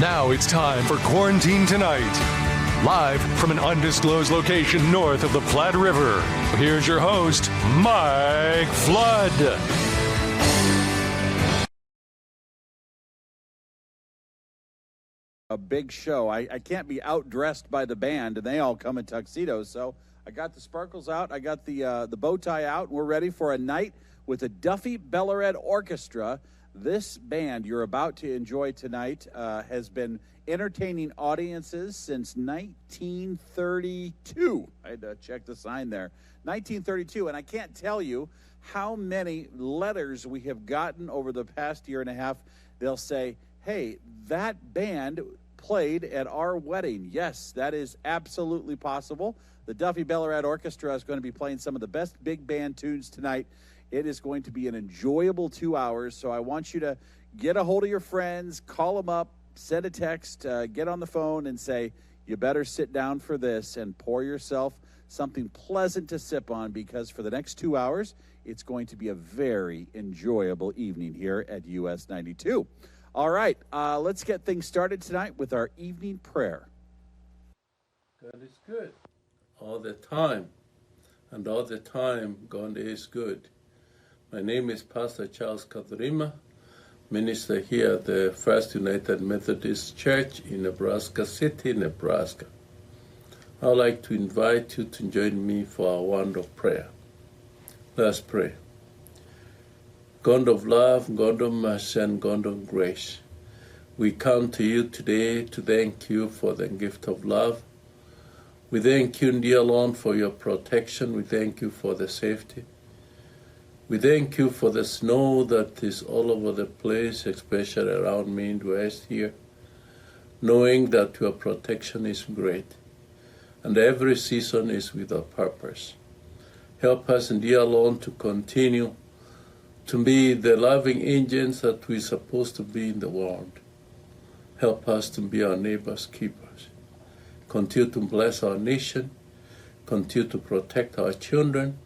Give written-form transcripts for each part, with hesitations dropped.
Now it's time for Quarantine Tonight. Live from an undisclosed location north of the Platte River, here's your host, Mike Flood. A big show. I can't be outdressed by the band, and they all come in tuxedos, so I got the sparkles out, I got the bow tie out, and we're ready for a night with the Duffy Belorad Orchestra. This band you're about to enjoy tonight has been entertaining audiences since 1932. I had to check the sign there. 1932, and I can't tell you how many letters we have gotten over the past year and a half. They'll say, hey, that band played at our wedding. Yes, that is absolutely possible. The Duffy Belorad Orchestra is going to be playing some of the best big band tunes tonight. It is going to be an enjoyable 2 hours, so I want you to get a hold of your friends, call them up, send a text, get on the phone and say, you better sit down for this and pour yourself something pleasant to sip on, because for the next 2 hours, it's going to be a very enjoyable evening here at US 92. All right, let's get things started tonight with our evening prayer. God is good all the time, and all the time God is good. My name is Pastor Charles Kathurima, minister here at the First United Methodist Church in Nebraska City, Nebraska. I'd like to invite you to join me for our word of prayer. Let's pray. God of love, God of mercy, and God of grace, we come to you today to thank you for the gift of love. We thank you, dear Lord, for your protection. We thank you for the safety. We thank you for the snow that is all over the place, especially around me in the west here, knowing that your protection is great, and every season is with a purpose. Help us, dear Lord, to continue to be the loving angels that we're supposed to be in the world. Help us to be our neighbors' keepers. Continue to bless our nation. Continue to protect our children.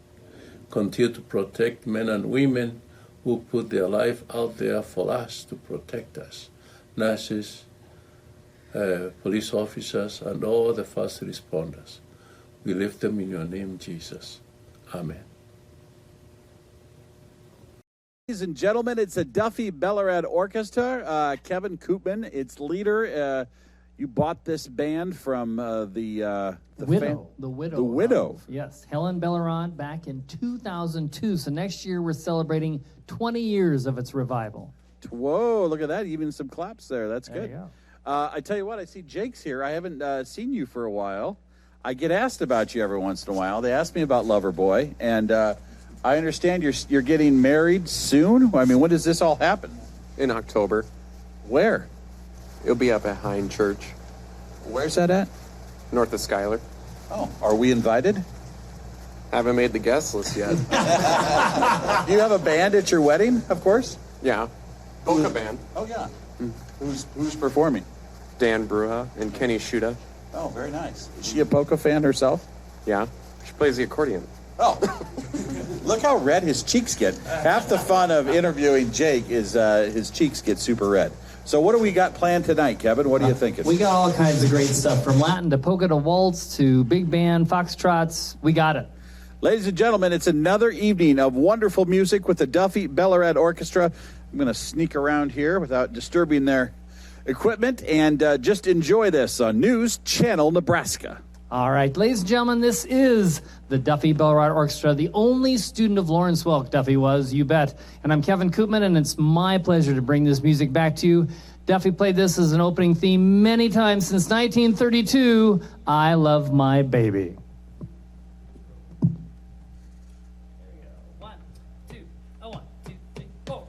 Continue to protect men and women who put their life out there for us to protect us. Nurses, police officers, and all the first responders. We lift them in your name, Jesus. Amen. Ladies and gentlemen, it's the Duffy Belorad Orchestra. Kevin Koopman, its leader. You bought this band from the widow. Yes, Helen Belorad back in 2002. So next year we're celebrating 20 years of its revival. Whoa, look at that. Even some claps there. That's There good. you go. I tell you what, I see Jake's here. I haven't seen you for a while. I get asked about you every once in a while. They ask me about Loverboy, and I understand you're getting married soon. I mean, when does this all happen? In October. Where? It'll be up at Hine Church. Where's that at? North of Schuyler. Oh, are we invited? Haven't made the guest list yet. Do you have a band at your wedding, of course? Yeah. Polka band. Oh, yeah. Who's performing? Dan Bruja and Kenny Shuda. Oh, very nice. Is she a polka fan herself? Yeah. She plays the accordion. Oh, look how red his cheeks get. Half the fun of interviewing Jake is his cheeks get super red. So what do we got planned tonight, Kevin? What are you thinking? We got all kinds of great stuff, from Latin to polka to waltz to big band, foxtrots. We got it. Ladies and gentlemen, it's another evening of wonderful music with the Duffy Belorad Orchestra. I'm going to sneak around here without disturbing their equipment and just enjoy this on News Channel Nebraska. All right, ladies and gentlemen, this is the Duffy Belorad Orchestra, the only student of Lawrence Welk, Duffy was, you bet. And I'm Kevin Koopman, and it's my pleasure to bring this music back to you. Duffy played this as an opening theme many times since 1932, I Love My Baby. There you go. 1, 2, 1, 2, 3, 4.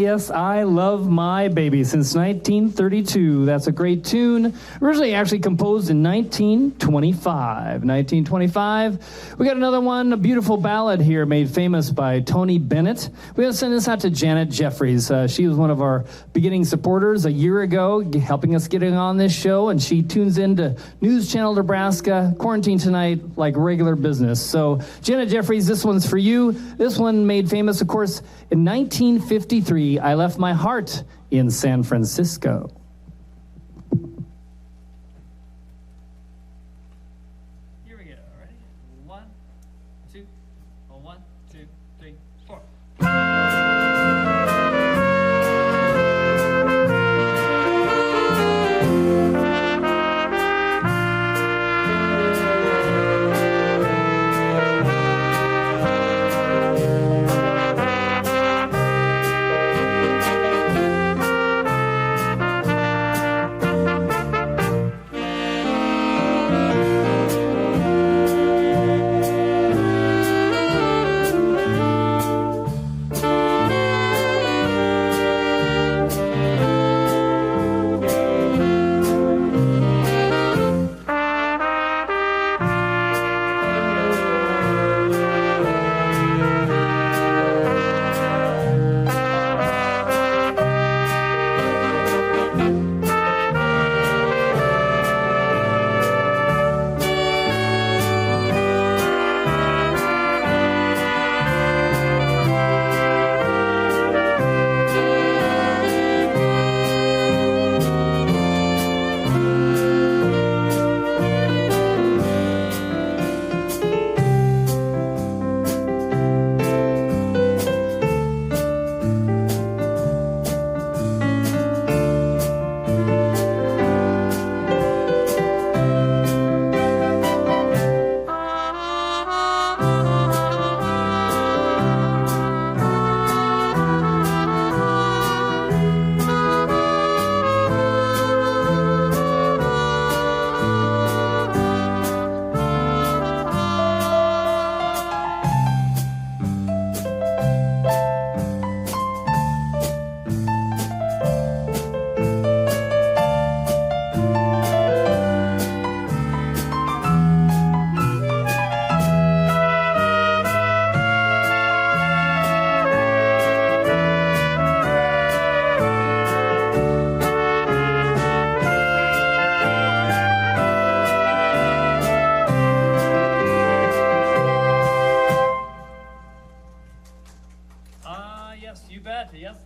yes, I love my baby since 1932. That's a great tune. Originally actually composed in 1925. 1925. We got another one, a beautiful ballad here made famous by Tony Bennett. We're going to send this out to Janet Jeffries. She was one of our beginning supporters a year ago, helping us getting on this show, and she tunes into News Channel Nebraska, Quarantine Tonight, like regular business. So, Janet Jeffries, this one's for you. This one made famous, of course, in 1953, I Left My Heart in San Francisco. Here we go. Ready? 1, 2, 1, 2, 3, 4.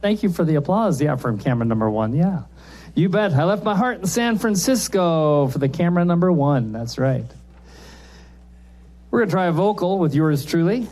Thank you for the applause. Yeah, from camera number 1. Yeah. You bet. I Left My Heart in San Francisco for the camera number 1. That's right. We're going to try a vocal with yours truly.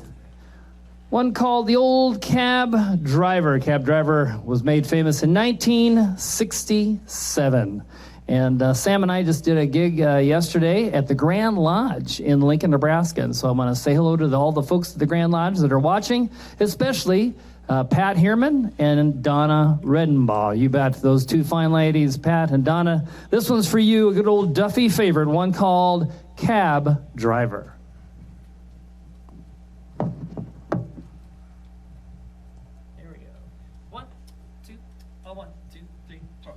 One called The Old Cab Driver. Cab Driver was made famous in 1967. And Sam and I just did a gig yesterday at the Grand Lodge in Lincoln, Nebraska. And so I want to say hello to all the folks at the Grand Lodge that are watching, especially Pat Heerman and Donna Redenbaugh. You bet, those two fine ladies, Pat and Donna. This one's for you, a good old Duffy favorite, one called Cab Driver. Here we go. 1, 2, 1, 2, 3, 4.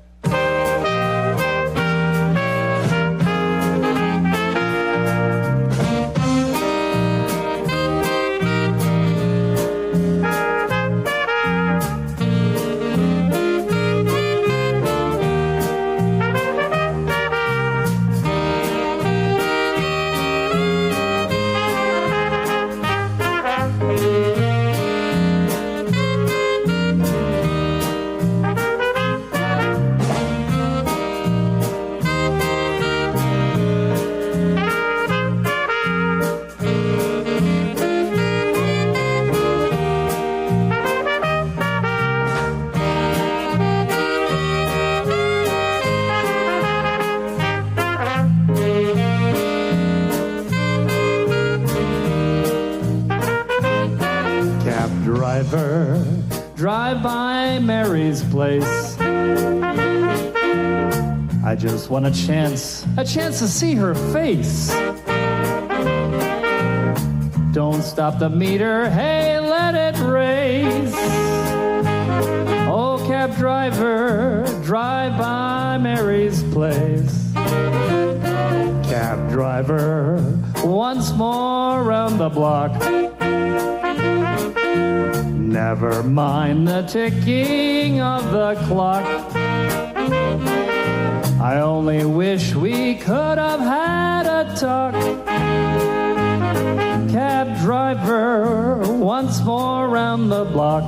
Drive by Mary's place. I just want a chance to see her face. Don't stop the meter, hey, let it race. Oh, cab driver, drive by Mary's place. Cab driver, once more round the block. Never mind the ticking of the clock. I only wish we could have had a talk. Cab driver, once more round the block.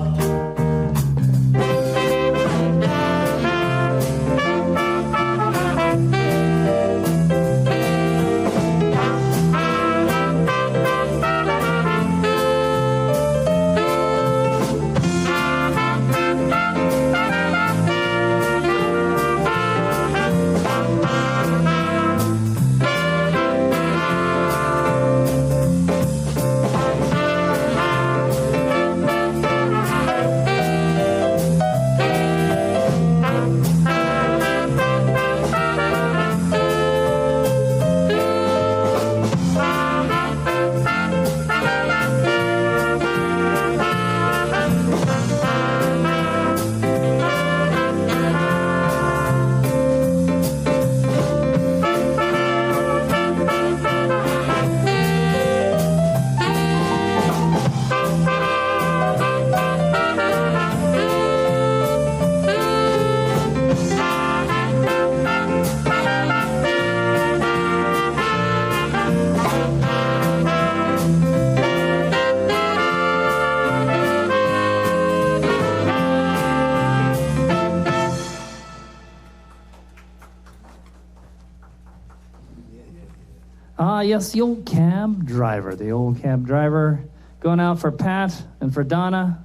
Yes, the old cab driver. The old cab driver. Going out for Pat and for Donna.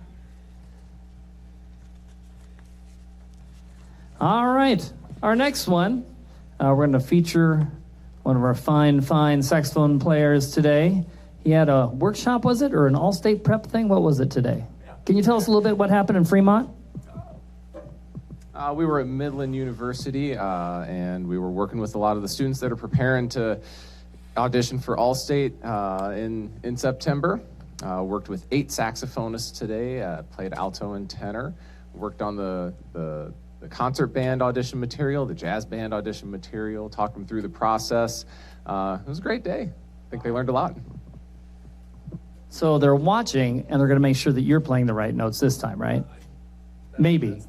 All right. Our next one, we're going to feature one of our fine saxophone players today. He had a workshop, was it? Or an all-state prep thing? What was it today? Can you tell us a little bit what happened in Fremont? We were at Midland University, and we were working with a lot of the students that are preparing to audition for All-State in September. Worked with 8 saxophonists today, played alto and tenor. Worked on the concert band audition material, the jazz band audition material, talked them through the process. It was a great day. I think they learned a lot. So they're watching, and they're going to make sure that you're playing the right notes this time, right? Maybe.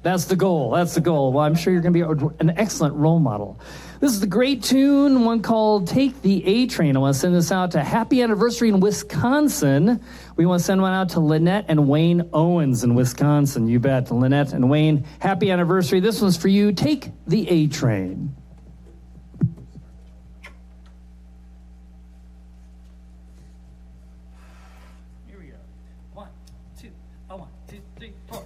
That's the goal. That's the goal. Well, I'm sure you're going to be an excellent role model. This is the great tune, one called Take the A Train. I want to send this out to Happy Anniversary in Wisconsin. We want to send one out to Lynette and Wayne Owens in Wisconsin. You bet. Lynette and Wayne, happy anniversary. This one's for you. Take the A Train. Here we go. 1, 2, 1, 2, 3, 4.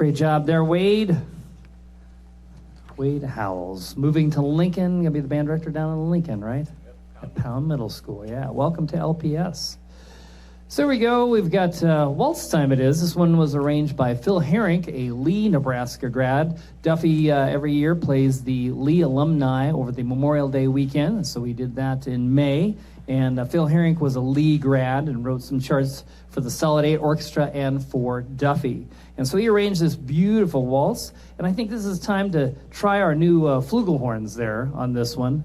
Great job there, Wade. Wade Howells. Moving to Lincoln. Going to be the band director down in Lincoln, right? At Pound Middle School, yeah. Welcome to LPS. So here we go. We've got Waltz Time it is. This one was arranged by Phil Herink, a Lee, Nebraska grad. Duffy every year plays the Lee alumni over the Memorial Day weekend. So we did that in May. And Phil Herink was a Lee grad and wrote some charts for the Solid 8 Orchestra and for Duffy. And so he arranged this beautiful waltz. And I think this is time to try our new flugelhorns there on this one.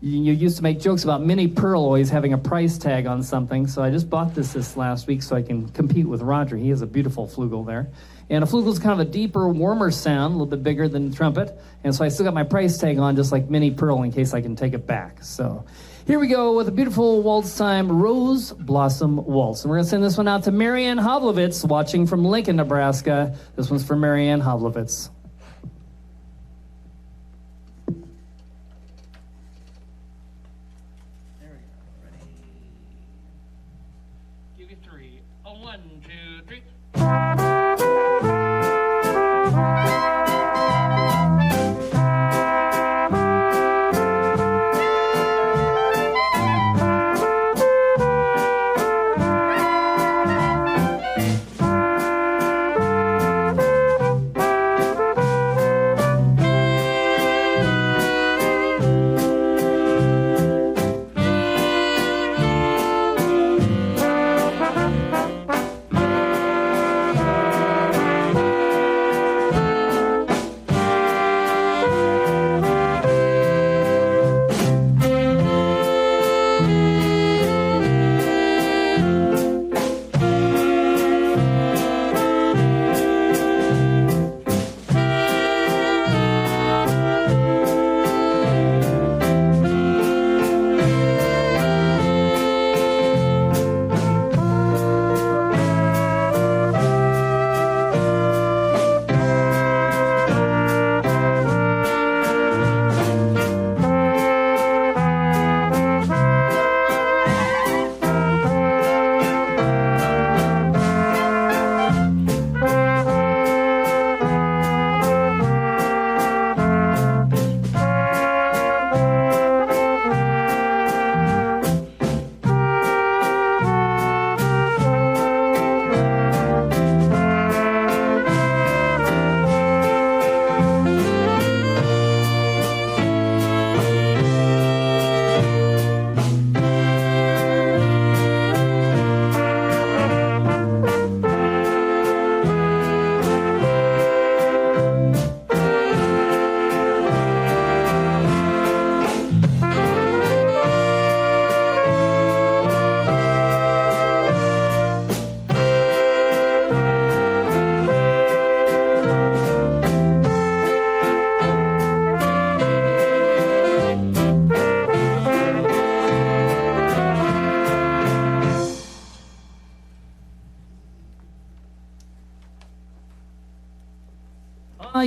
You used to make jokes about Minnie Pearl always having a price tag on something, so I just bought this last week so I can compete with Roger. He has a beautiful flugel there. And a flugel is kind of a deeper, warmer sound, a little bit bigger than the trumpet, and so I still got my price tag on just like Minnie Pearl in case I can take it back. So here we go with a beautiful Waltz Time Rose Blossom Waltz. And we're going to send this one out to Marianne Hovlovitz, watching from Lincoln, Nebraska. This one's for Marianne Hovlovitz.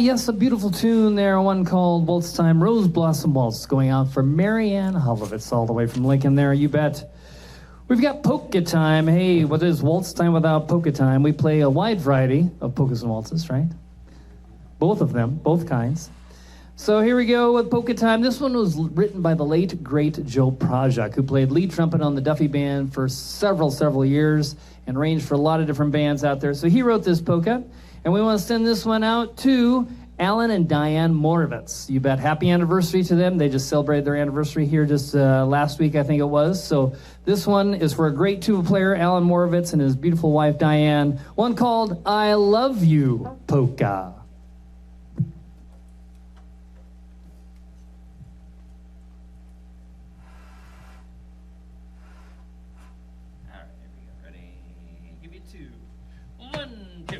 Yes, a beautiful tune there, one called Waltz Time, Rose Blossom Waltz, going out for Marianne Hovlovitz, all the way from Lincoln there, you bet. We've got polka time. Hey, what is Waltz Time without polka time? We play a wide variety of polkas and waltzes, right? Both of them, both kinds. So here we go with polka time. This one was written by the late, great Joe Projak, who played lead trumpet on the Duffy Band for several years and arranged for a lot of different bands out there. So he wrote this polka. And we want to send this one out to Alan and Diane Moravitz. You bet. Happy anniversary to them. They just celebrated their anniversary here just last week, I think it was. So this one is for a great tuba player, Alan Moravitz, and his beautiful wife, Diane. One called I Love You Polka. All right, here we go. Ready? Give me two. 1, 2.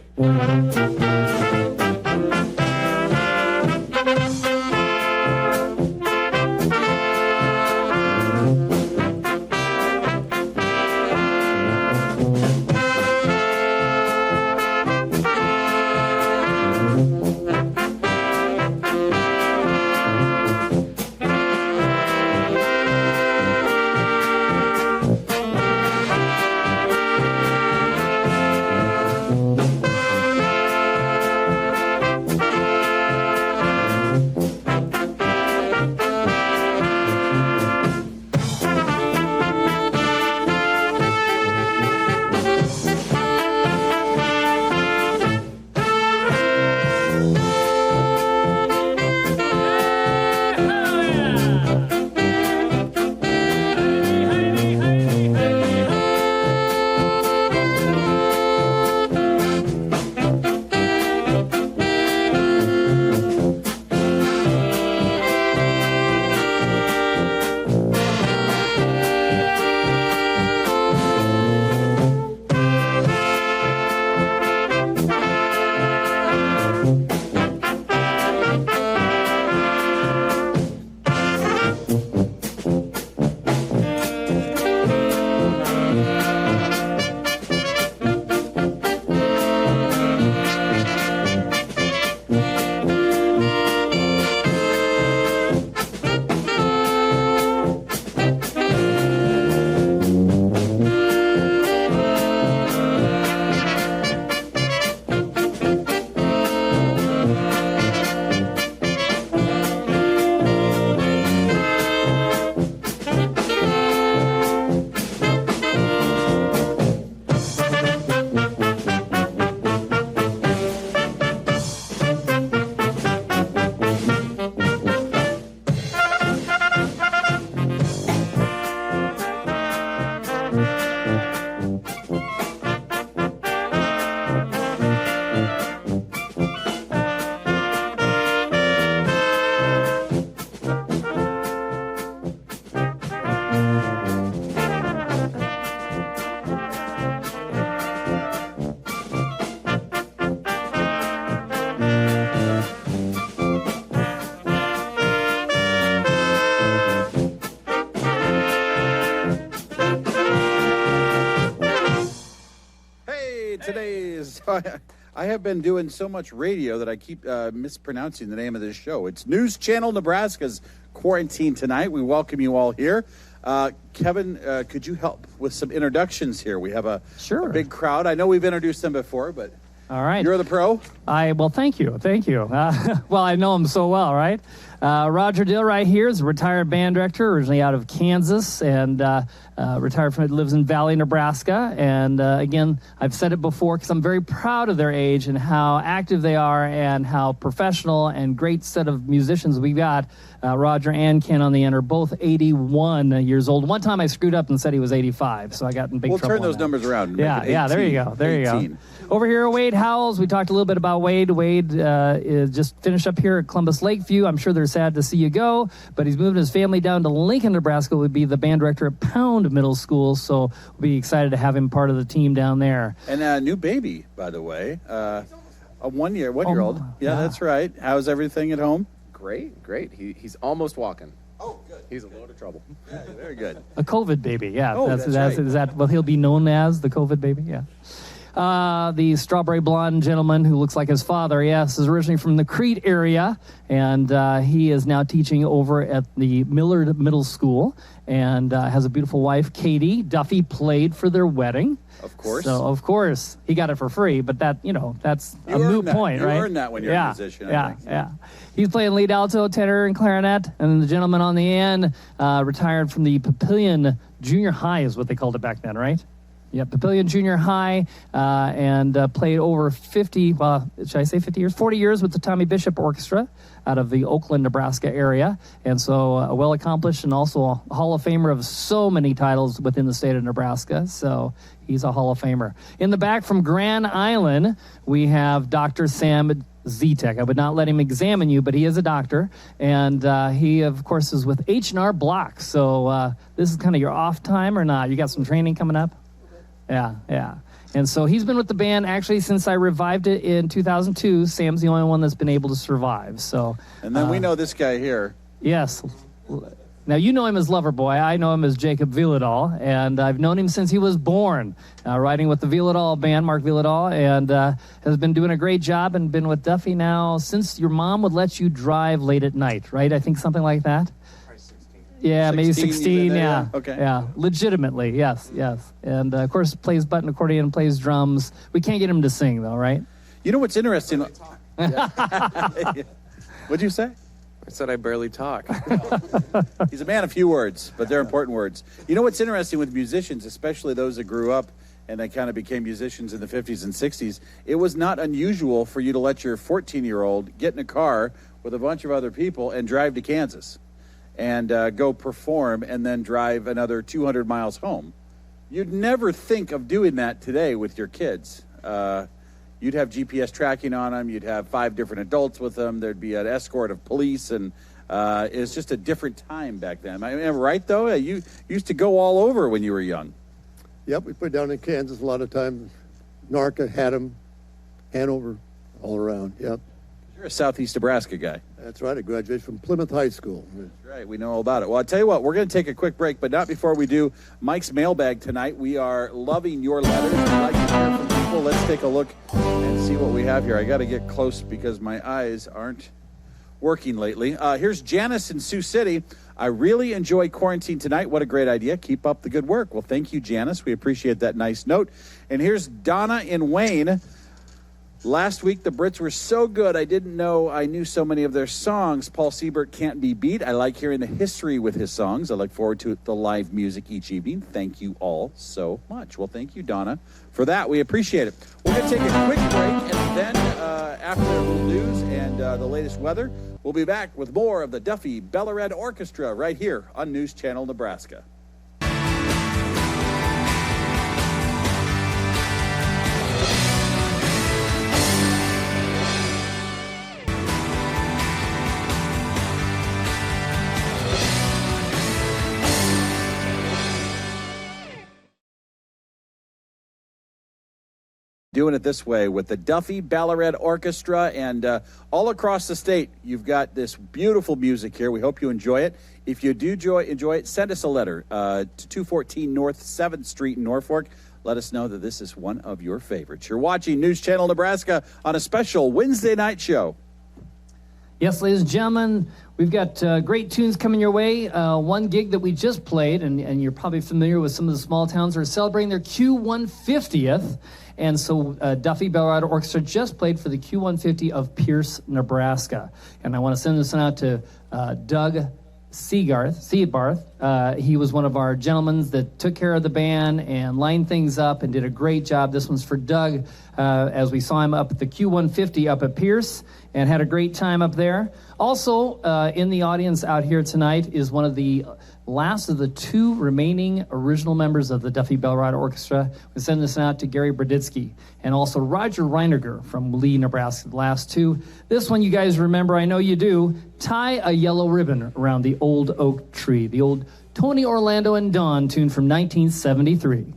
I have been doing so much radio that I keep mispronouncing the name of this show. It's News Channel Nebraska's Quarantine Tonight. We welcome you all here. Kevin, could you help with some introductions here? We have a big crowd. I know we've introduced them before, but all right. You're the pro? Well, thank you. Well, I know him so well, right? Roger Dill right here is a retired band director, originally out of Kansas, and retired from, lives in Valley, Nebraska. And again, I've said it before because I'm very proud of their age and how active they are and how professional and great set of musicians we got. Roger and Ken on the end are both 81 years old. One time I screwed up and said he was 85, so I got in big trouble. We'll turn those numbers around. Yeah, there you go. There you go. Over here, Wade Howells. We talked a little bit about Wade. Wade is just finished up here at Columbus Lakeview. I'm sure they're sad to see you go, but he's moving his family down to Lincoln, Nebraska. Would be the band director at Pound Middle School, so we'll be excited to have him part of the team down there. And a new baby, by the way, a one-year-old. Yeah, that's right. How's everything at home? Great. He's almost walking. Oh, good. He's a load of trouble. Yeah, very good. A COVID baby, yeah. Oh, that's right. Is that what he'll be known as, the COVID baby? Yeah. The strawberry blonde gentleman who looks like his father, yes, is originally from the Crete area, and he is now teaching over at the Millard Middle School, and has a beautiful wife, Katie. Duffy played for their wedding. Of course. So, of course, he got it for free, but that's a moot point, right? You earn that when you're a musician, I think. Yeah. He's playing lead alto, tenor, and clarinet, and the gentleman on the end retired from the Papillion Junior High is what they called it back then, right? Yeah, Papillion Junior High, and played over 40 years with the Tommy Bishop Orchestra out of the Oakland, Nebraska area. And so well accomplished and also a Hall of Famer of so many titles within the state of Nebraska. So he's a Hall of Famer. In the back from Grand Island, we have Dr. Sam Zetek. I would not let him examine you, but he is a doctor, and he, of course, is with H&R Block. So this is kind of your off time or not? You got some training coming up? Yeah. And so he's been with the band actually since I revived it in 2002. Sam's the only one that's been able to survive. So. And then we know this guy here. Yes. Now, you know him as Loverboy. I know him as Jacob Villadal, and I've known him since he was born, riding with the Villadal band, Mark Villadal, and has been doing a great job and been with Duffy now since your mom would let you drive late at night, right? I think something like that. Yeah, 16, maybe 16, yeah. Okay. Yeah, legitimately, yes. And, of course, plays button accordion, plays drums. We can't get him to sing, though, right? You know what's interesting? What'd you say? I said I barely talk. He's a man of few words, but they're important words. You know what's interesting with musicians, especially those that grew up and they kind of became musicians in the 50s and 60s, it was not unusual for you to let your 14-year-old get in a car with a bunch of other people and drive to Kansas and go perform and then drive another 200 miles home. You'd never think of doing that today with your kids. You'd have GPS tracking on them. You'd have 5 different adults with them. There'd be an escort of police, and it's just a different time back then. Am I right, though? You used to go all over when you were young. Yep, we put down in Kansas a lot of times. Narca, Haddam, Hanover, all around, yep. You're a Southeast Nebraska guy. That's right. I graduated from Plymouth High School. That's right. We know all about it. Well, I'll tell you what, we're going to take a quick break, but not before we do Mike's mailbag tonight. We are loving your letters. We'd like to hear from people. Let's take a look and see what we have here. I got to get close because my eyes aren't working lately. Here's Janice in Sioux City. I really enjoy quarantine tonight. What a great idea. Keep up the good work. Well, thank you, Janice. We appreciate that nice note. And here's Donna in Wayne. Last week, the Brits were so good, I didn't know I knew so many of their songs. Paul Siebert can't be beat. I like hearing the history with his songs. I look forward to the live music each evening. Thank you all so much. Well, thank you, Donna, for that. We appreciate it. We're going to take a quick break, and then after the news and the latest weather, we'll be back with more of the Duffy Belorad Orchestra right here on News Channel Nebraska. Doing it this way with the Duffy Belorad Orchestra, and all across the state, you've got this beautiful music here. We hope you enjoy it. If you do enjoy it, send us a letter to 214 North 7th Street in Norfolk. let us know that this is one of your favorites. You're watching News Channel Nebraska on a special Wednesday night show. Yes, ladies and gentlemen, we've got great tunes coming your way. One gig that we just played, and you're probably familiar with some of the small towns, are celebrating their Q150th. And so Duffy Belorad Orchestra just played for the Q150 of Pierce, Nebraska. And I want to send this one out to Doug Seabarth. He was one of our gentlemen that took care of the band and lined things up and did a great job. This one's for Doug, as we saw him up at the Q150 up at Pierce and had a great time up there. Also, in the audience out here tonight is one of the last of the two remaining original members of the Duffy Belorad Orchestra. We send this out to Gary Braditsky and also Roger Reiniger from Lee, Nebraska, the last two. This one you guys remember, I know you do. Tie a Yellow Ribbon Around the Old Oak Tree, the old Tony Orlando and Don tune from 1973.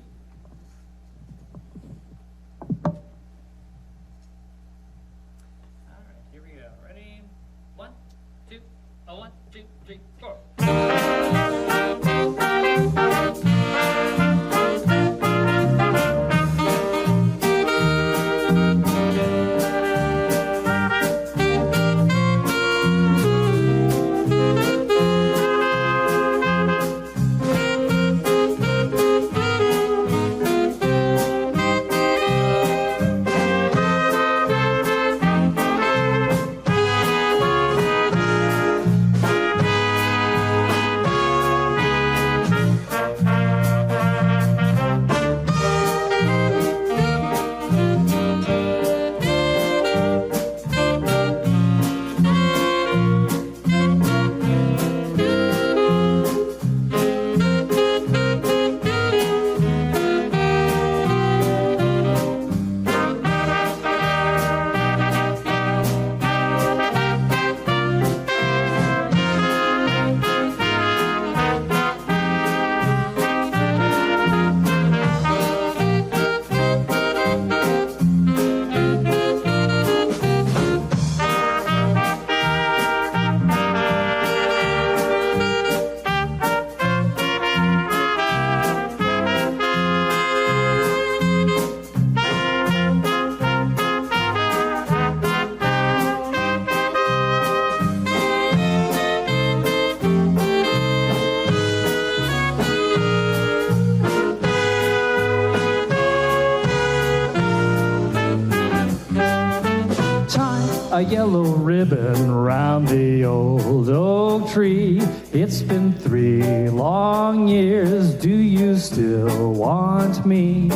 A yellow ribbon round the old oak tree. It's been 3 long years. Do you still want me?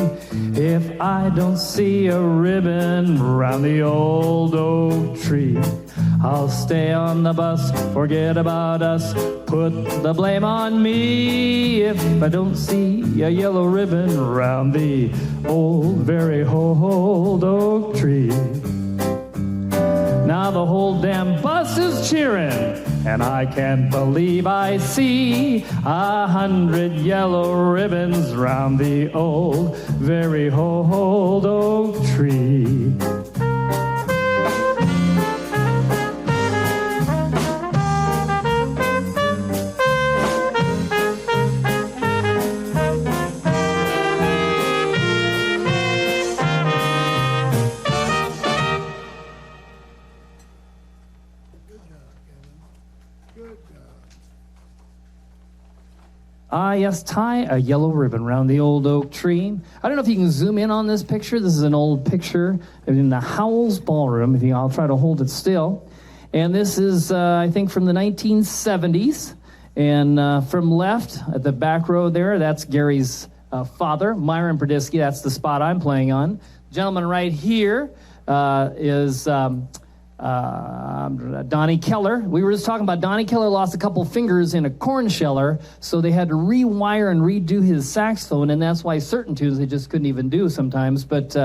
If I don't see a ribbon round the old oak tree, I'll stay on the bus, forget about us, put the blame on me. If I don't see a yellow ribbon round the old, very old oak tree. Now the whole damn bus is cheering, and I can't believe I see 100 yellow ribbons round the old, very old oak tree. Yes, tie a yellow ribbon around the old oak tree. I don't know if you can zoom in on this picture. This is an old picture in the Howells Ballroom. I'll try to hold it still. And this is, I think, from the 1970s. And from left, at the back row there, that's Gary's father, Myron Braditsky. That's the spot I'm playing on. The gentleman right here is Donnie Keller. We were just talking about Donnie Keller lost a couple fingers in a corn sheller, so they had to rewire and redo his saxophone, and that's why certain tunes they just couldn't even do sometimes. But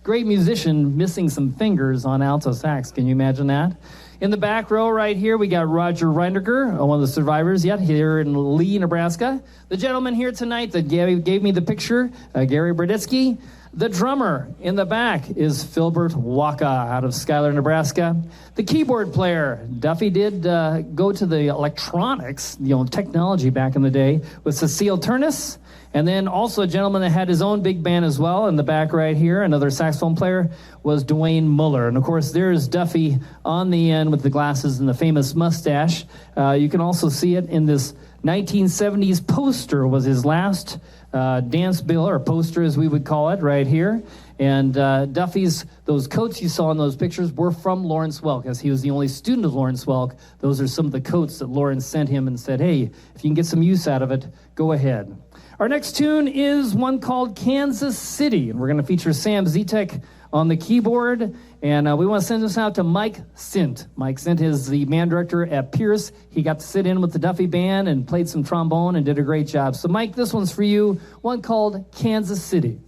great musician missing some fingers on alto sax. Can you imagine that? In the back row right here, we got Roger Reiniger, one of the survivors yet, here in Lee, Nebraska. The gentleman here tonight that gave me the picture, Gary Braditsky. The drummer in the back is Philbert Waka out of Schuyler, Nebraska. The keyboard player, Duffy did go to the electronics, technology back in the day, with Cecile Turnus. And then also a gentleman that had his own big band as well in the back right here. Another saxophone player was Dwayne Muller. And of course, there's Duffy on the end with the glasses and the famous mustache. You can also see it in this 1970s poster was his last dance bill, or poster as we would call it, right here. And Duffy's, those coats you saw in those pictures were from Lawrence Welk, as he was the only student of Lawrence Welk. Those are some of the coats that Lawrence sent him and said, hey, if you can get some use out of it, go ahead. Our next tune is one called Kansas City, and we're going to feature Sam Zitek on the keyboard, and we want to send this out to Mike Sint. Mike Sint is the band director at Pierce. He got to sit in with the Duffy Band and played some trombone and did a great job. So, Mike, this one's for you, one called Kansas City.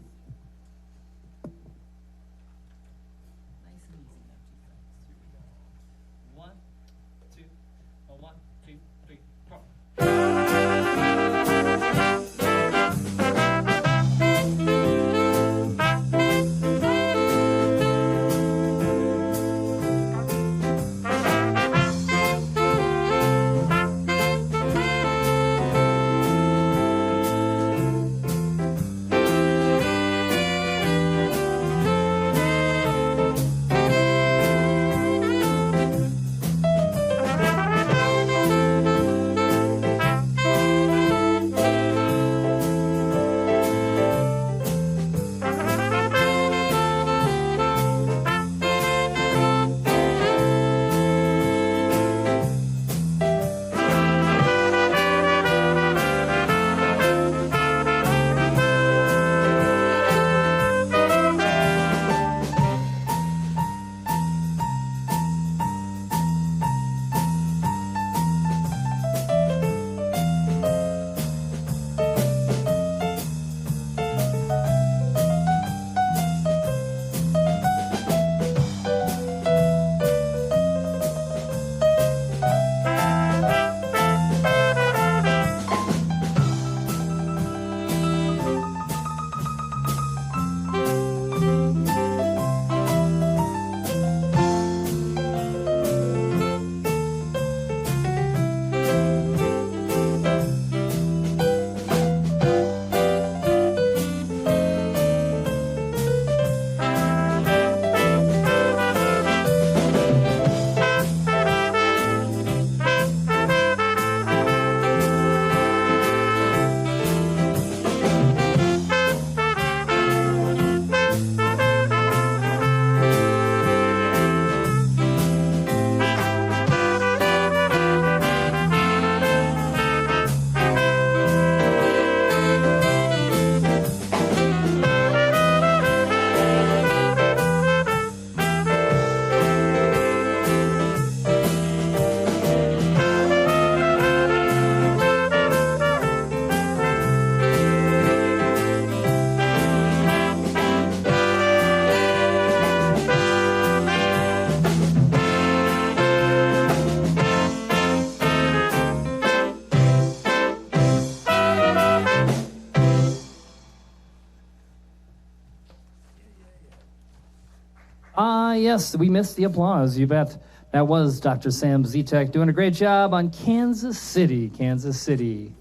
Yes, we missed the applause, you bet. That was Dr. Sam Zitek doing a great job on Kansas City, Kansas City.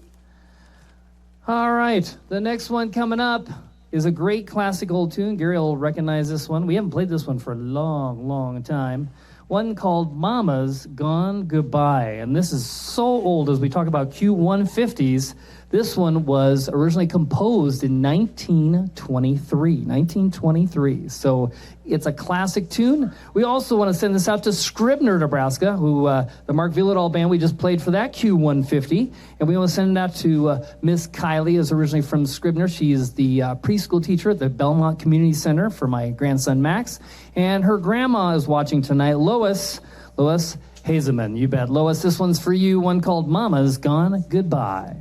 All right, the next one coming up is a great classic old tune. Gary will recognize this one. We haven't played this one for a long, long time. One called Mama's Gone Goodbye. And this is so old as we talk about Q150s. This one was originally composed in 1923. So it's a classic tune. We also want to send this out to Scribner, Nebraska, who the Mark Villadal band we just played for that Q150. And we want to send it out to Miss Kylie, who's originally from Scribner. She is the preschool teacher at the Belmont Community Center for my grandson Max. And her grandma is watching tonight, Lois Hazeman. You bet. Lois, this one's for you, one called Mama's Gone Goodbye.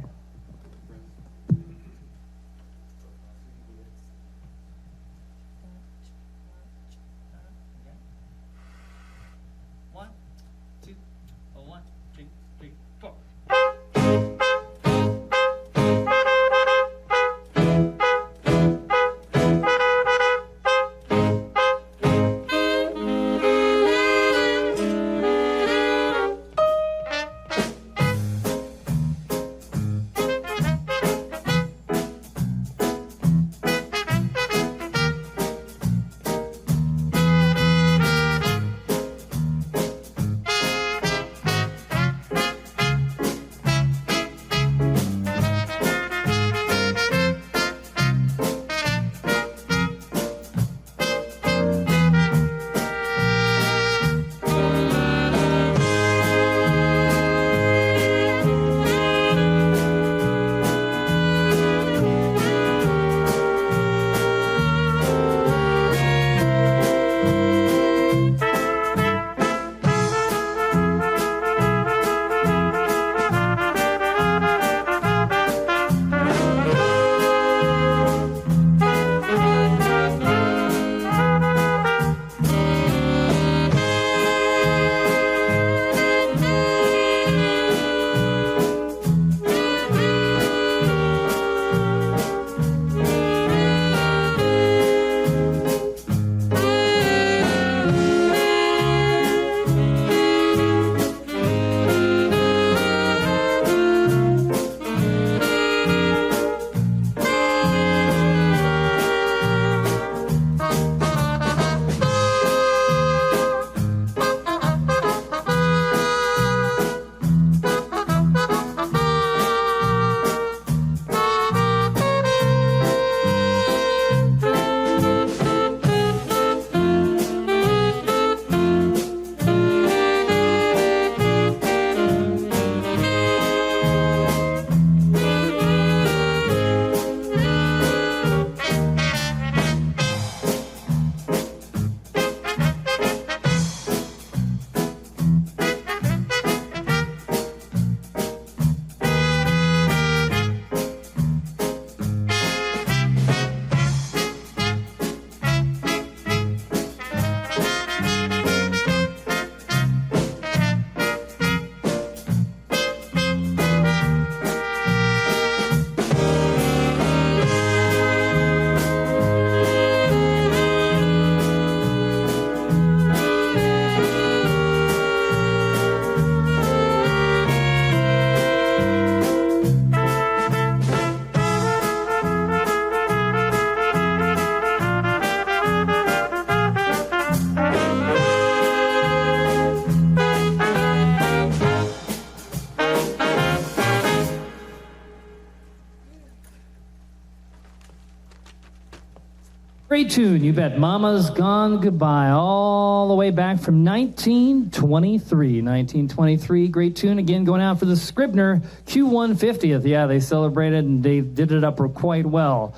Great tune, you bet. Mama's Gone Goodbye, all the way back from 1923. 1923, great tune. Again, going out for the Scribner Q150th. Yeah, they celebrated and they did it up quite well.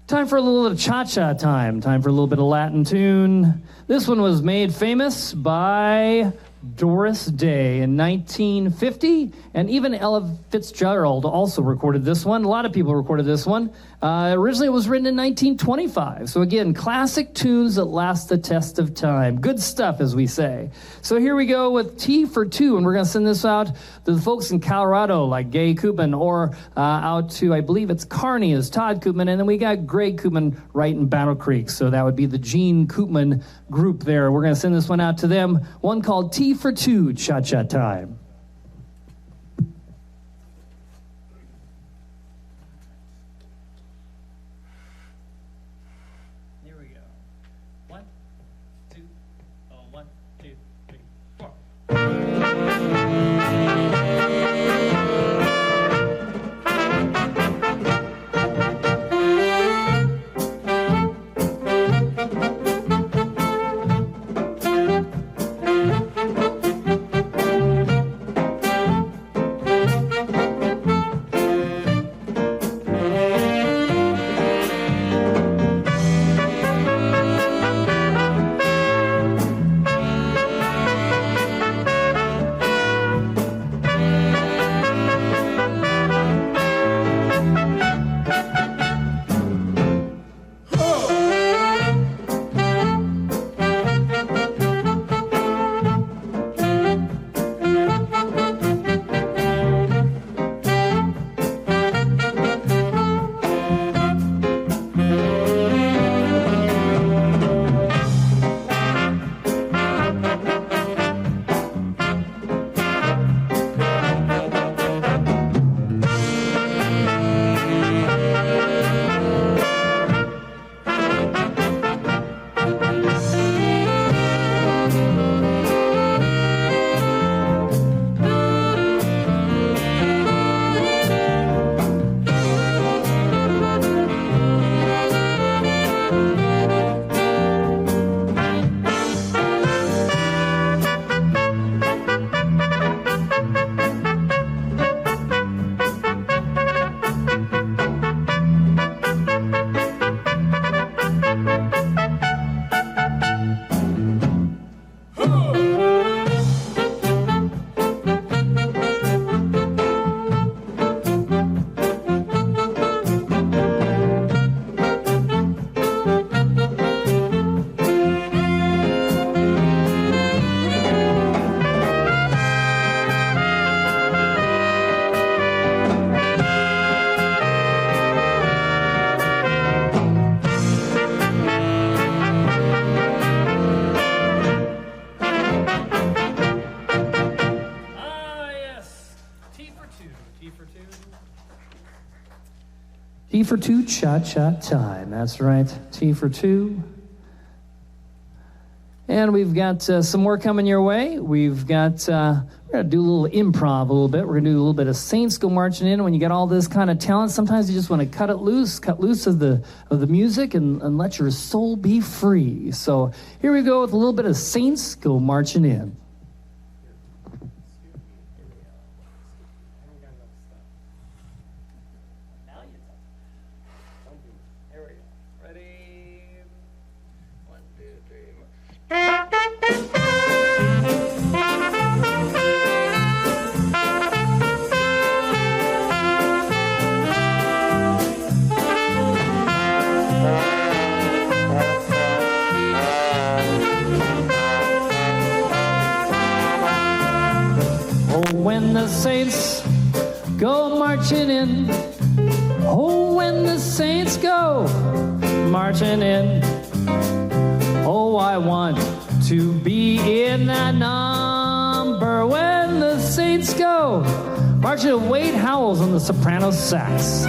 Time for a little bit of cha-cha time. Time for a little bit of Latin tune. This one was made famous by Doris Day in 1950, and even Ella Fitzgerald also recorded this one. A lot of people recorded this one. Originally, it was written in 1925. So again, classic tunes that last the test of time. Good stuff, as we say. So here we go with T for Two, and we're going to send this out to the folks in Colorado, like Gay Koopman, or out to, I believe it's Kearney, is Todd Koopman, and then we got Greg Koopman right in Battle Creek. So that would be the Gene Koopman group there. We're going to send this one out to them. One called T for Two, Cha-Cha Time. Here we go. 1, 2, 1, 2, 3, 4. T for Two, cha-cha time. That's right, T for Two. And we've got some more coming your way. We've got, we're going to do a little improv a little bit. We're going to do a little bit of Saints Go Marching In. When you get all this kind of talent, sometimes you just want to cut loose of the music and let your soul be free. So here we go with a little bit of Saints Go Marching In. When the saints go marching in, oh, when the saints go marching in, oh, I want to be in that number. When the saints go marching, Wade Howells on the soprano sax.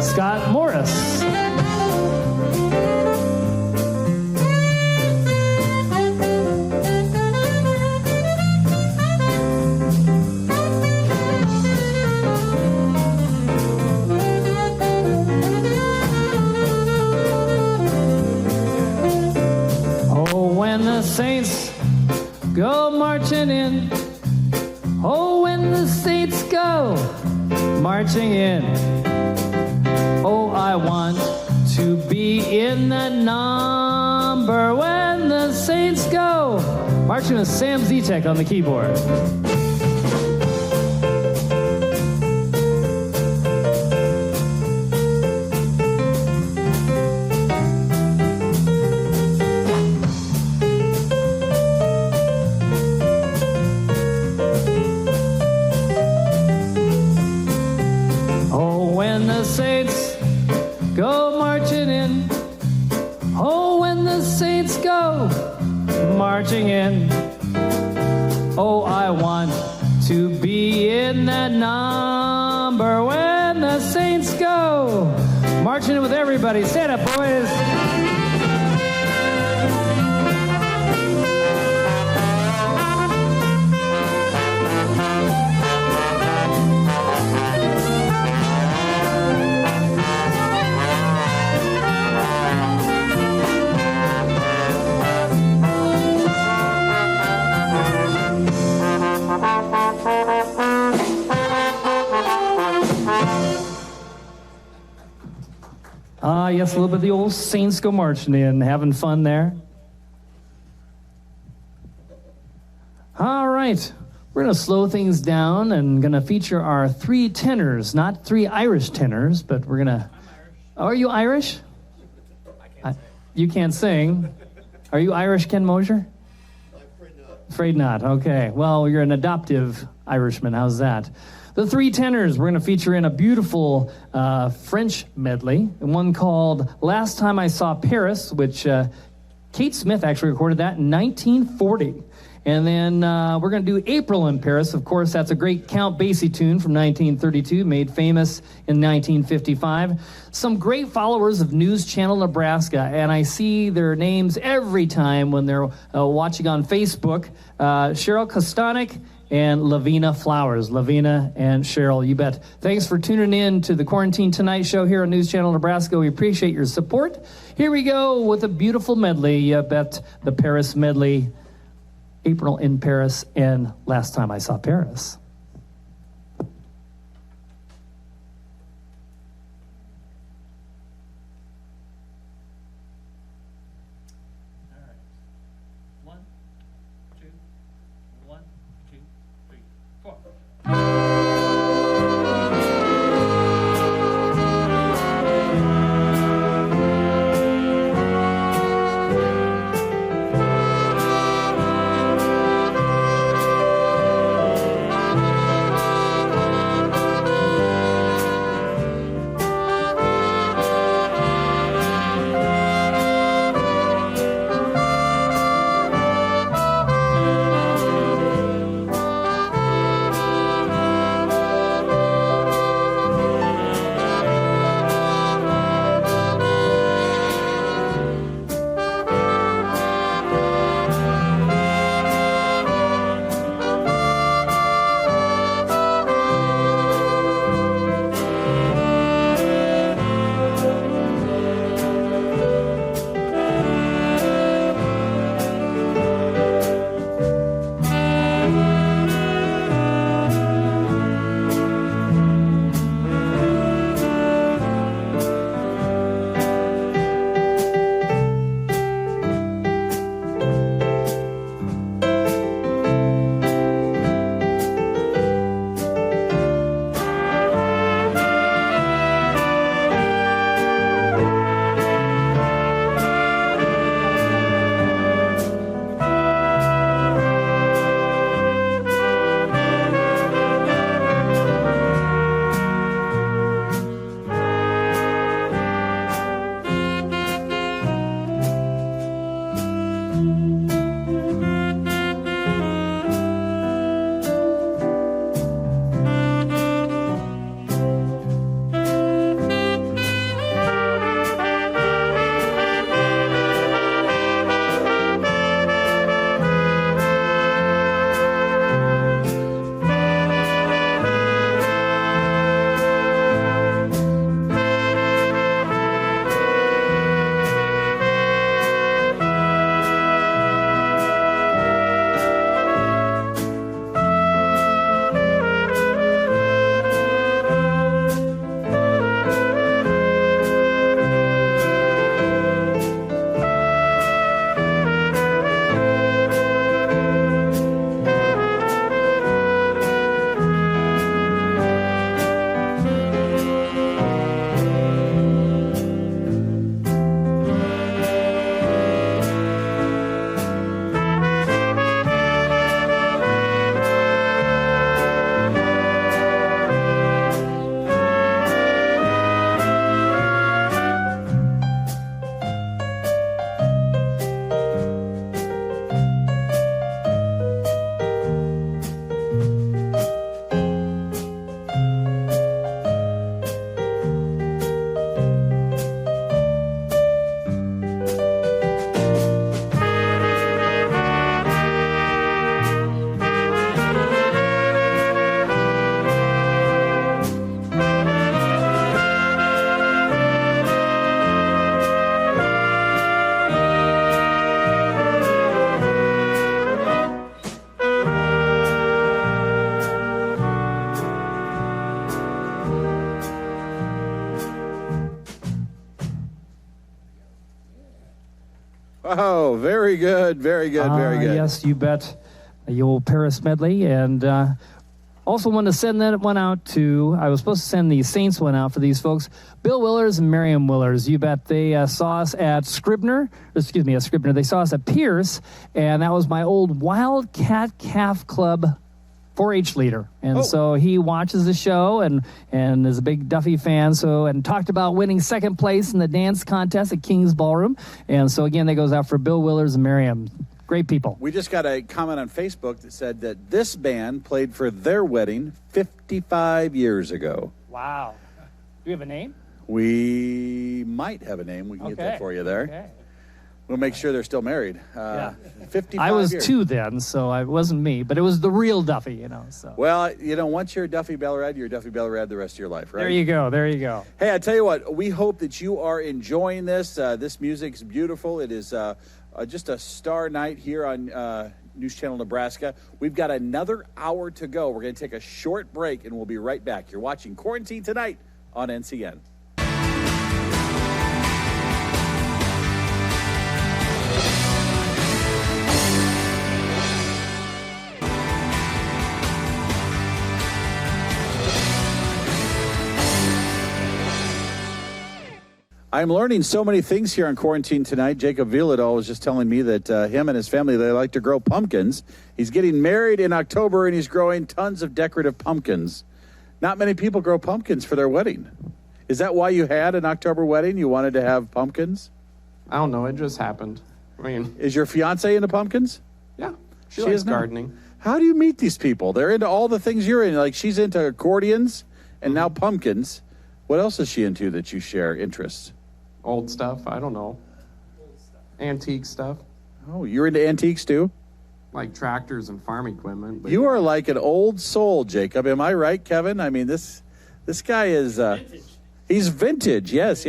Scott Moore marching in. Oh, when the saints go marching in. Oh, I want to be in that number when the saints go marching with Sam Zitek on the keyboard. Saints go marching in. Oh, when the saints go marching in. Oh, I want to be in that number when the saints go marching in with everybody. Stand up, boys. Yes, a little bit of the old Saints go marching in, having fun there. All right, we're going to slow things down and going to feature our 3 tenors, not 3 Irish tenors, but we're going to... Oh, are you Irish? You can't sing. Are you Irish, Ken Mosier? Afraid not. Okay. Well, you're an adoptive Irishman. How's that? The 3 tenors we're going to feature in a beautiful French medley, one called Last Time I Saw Paris, which Kate Smith actually recorded that in 1940. And then we're going to do April in Paris. Of course, that's a great Count Basie tune from 1932, made famous in 1955. Some great followers of News Channel Nebraska, and I see their names every time when they're watching on Facebook. Cheryl Kostanek and Lavina Flowers. Lavina and Cheryl, you bet. Thanks for tuning in to the Quarantine Tonight show here on News Channel Nebraska. We appreciate your support. Here we go with a beautiful medley. You bet, the Paris medley. April in Paris and Last Time I Saw Paris. All right. 1, 2, 1, 2, 3, 4. Oh, very good, very good, very good. Yes, you bet. The old Paris medley. And also want to send that one out to, I was supposed to send the Saints one out for these folks. Bill Willers and Miriam Willers, you bet. They saw us at Scribner. They saw us at Pierce, and that was my old Wildcat Calf Club 4-H leader. And so he watches the show and is a big Duffy fan, and talked about winning second place in the dance contest at King's Ballroom. And so, again, that goes out for Bill Willers and Miriam. Great people. We just got a comment on Facebook that said that this band played for their wedding 55 years ago. Wow. Do we have a name? We might have a name. We can get that for you there. Okay. We'll make sure they're still married. 55 I was years. 2 then, so it wasn't me, but it was the real Duffy, So. Well, once you're Duffy Belorad, you're Duffy Belorad the rest of your life, right? There you go. Hey, I tell you what, we hope that you are enjoying this. This music's beautiful. It is just a star night here on News Channel Nebraska. We've got another hour to go. We're going to take a short break, and we'll be right back. You're watching Quarantine Tonight on NCN. I'm learning so many things here on Quarantine Tonight. Jacob Vieladol was just telling me that him and his family, they like to grow pumpkins. He's getting married in October, and he's growing tons of decorative pumpkins. Not many people grow pumpkins for their wedding. Is that why you had an October wedding? You wanted to have pumpkins? I don't know. It just happened. I mean, Is your fiance into pumpkins? yeah, she likes is now? gardening. How do you meet these people? They're into all the things you're in. Like, she's into accordions and now pumpkins. What else is she into that you share interests? Old stuff. I don't know. Antique stuff. Oh, you're into antiques too? Like tractors and farm equipment. But You are like an old soul, Jacob. Am I right, Kevin? I mean, this guy is vintage. He's vintage. Yes.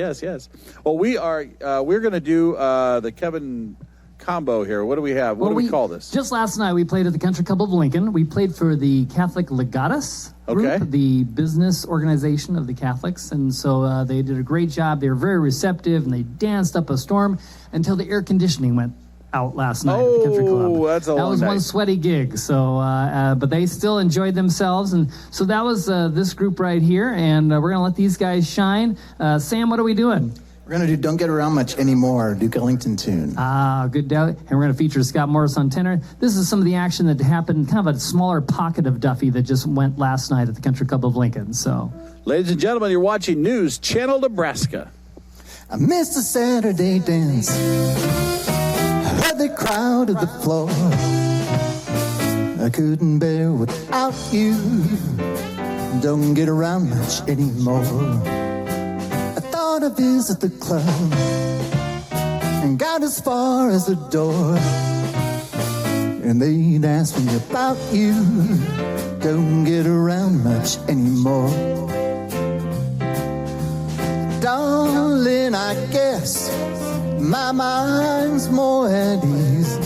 Well, we're going to do the Kevin combo here. What do we have? What do we call this? Just last night, we played at the Country Club of Lincoln. We played for the Catholic Legatus group, the business organization of the Catholics. And so they did a great job. They were very receptive, and they danced up a storm until the air conditioning went out last night at the Country Club. Oh, that's a long That was night. one sweaty gig. So, but they still enjoyed themselves. And so that was this group right here. And we're going to let these guys shine. Sam, what are we doing? We're going to do Don't Get Around Much Anymore, Duke Ellington tune. Good doubt. And we're going to feature Scott Morris on tenor. This is some of the action that happened, kind of a smaller pocket of Duffy that just went last night at the Country Club of Lincoln. So, Ladies and gentlemen, you're watching News Channel Nebraska. I missed the Saturday dance. Heard the crowd at the floor. I couldn't bear without you. Don't get around much anymore. To visit the club and got as far as the door, and they'd ask me about you. Don't get around much anymore. Darling, I guess my mind's more at ease,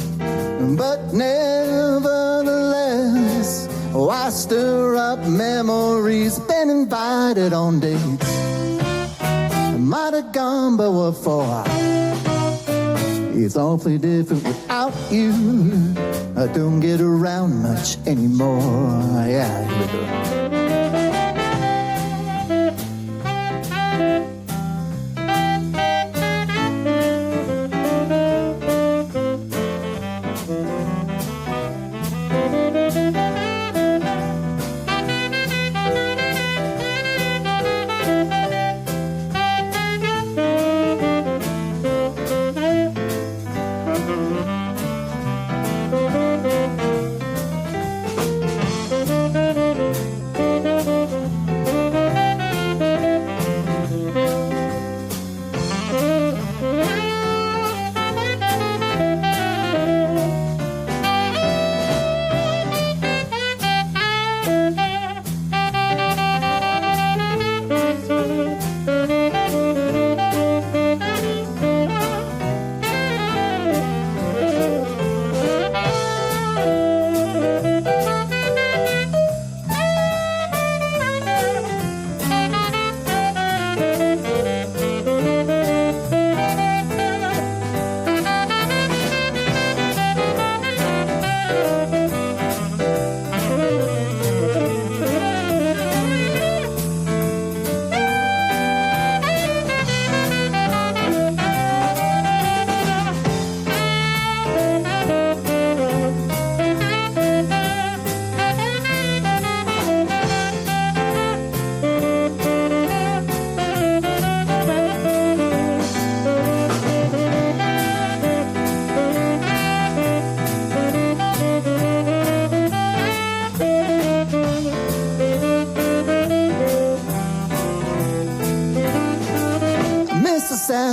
but nevertheless, I stir up memories. Been invited on dates, might have gone, but what for? It's awfully different without you. I don't get around much anymore. Yeah, here we go.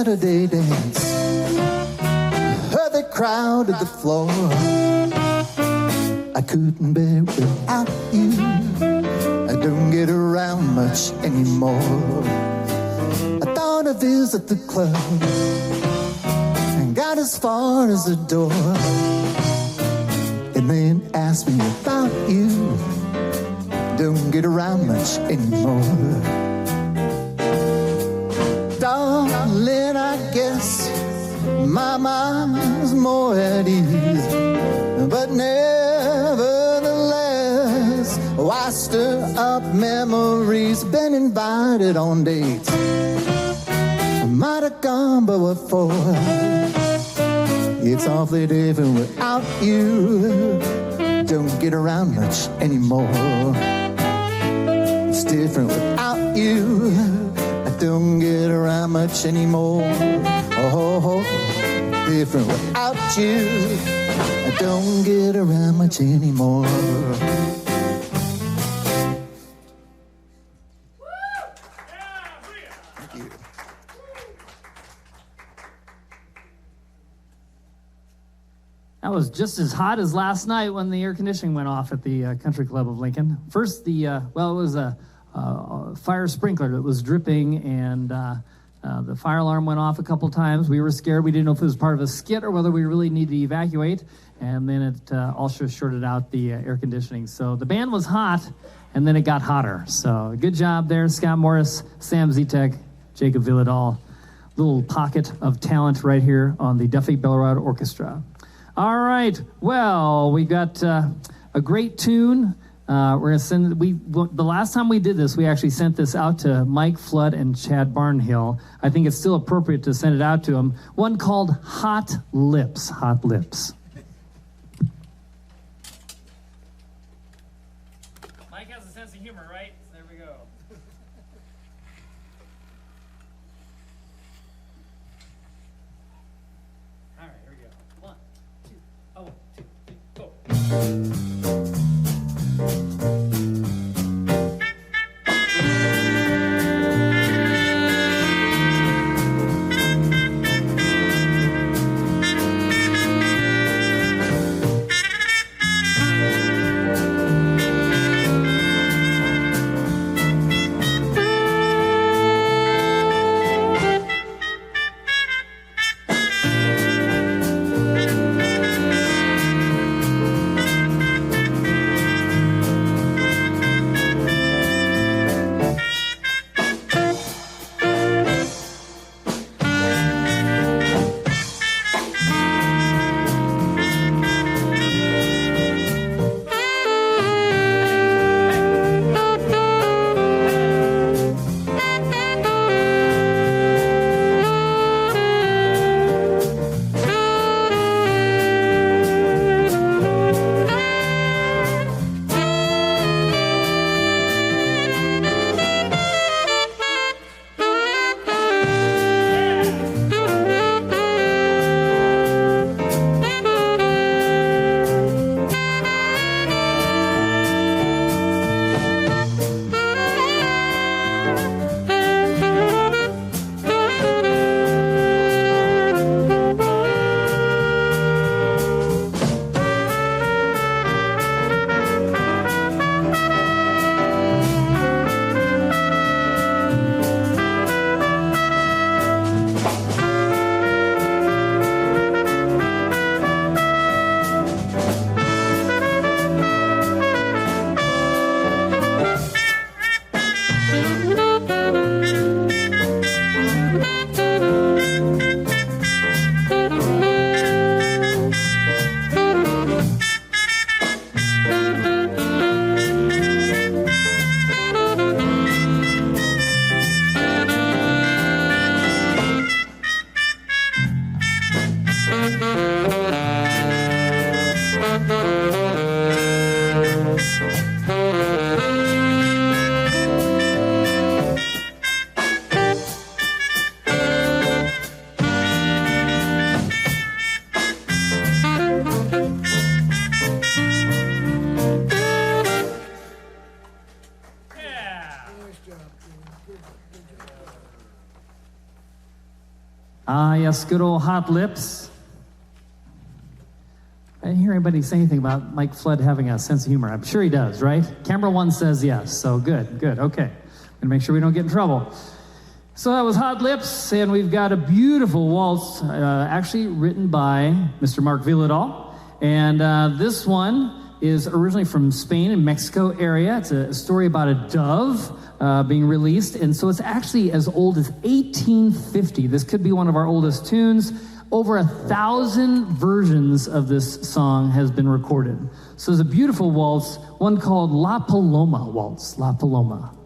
Saturday dance. Heard the crowd at the floor. I couldn't bear without you. I don't get around much anymore. I thought I'd visit the club and got as far as the door, and then asked me about you. Don't get around much anymore. Darling, I guess my mind's more at ease, but nevertheless, I stir up memories. Been invited on dates, I might have gone, but what for? It's awfully different without you. Don't get around much anymore. It's different without you. I don't get around much anymore. Oh, different without you. I don't get around much anymore. Thank you. That was just as hot as last night when the air conditioning went off at the Country Club of Lincoln. First, it was a fire sprinkler that was dripping, and the fire alarm went off a couple times. We were scared. We didn't know if it was part of a skit or whether we really needed to evacuate. And then it also shorted out the air conditioning. So the band was hot, and then it got hotter. So good job there, Scott Morris, Sam Zitek, Jacob Villadal. Little pocket of talent right here on the Duffy Belorad Orchestra. All right, well, we got a great tune. We're gonna send. The last time we did this, we actually sent this out to Mike Flood and Chad Barnhill. I think it's still appropriate to send it out to them. One called "Hot Lips." Hot Lips. Mike has a sense of humor, right? So there we go. All right, here we go. 1, 2, 1, 2, 3, go. Ah, yes, good old Hot Lips. I didn't hear anybody say anything about Mike Flood having a sense of humor. I'm sure he does, right? Camera one says yes, so good, okay. Gonna make sure we don't get in trouble. So that was Hot Lips, and we've got a beautiful waltz, actually written by Mr. Mark Villadal. And this one is originally from Spain and Mexico area. It's a story about a dove being released, and so it's actually as old as 1850. This could be one of our oldest tunes. Over 1,000 versions of this song has been recorded. So there's a beautiful waltz, one called La Paloma Waltz, La Paloma.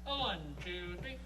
One, two, three.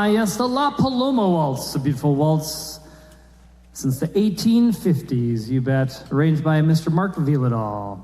Yes, the La Paloma Waltz, a beautiful waltz since the 1850s, you bet, arranged by Mr. Mark Villadal.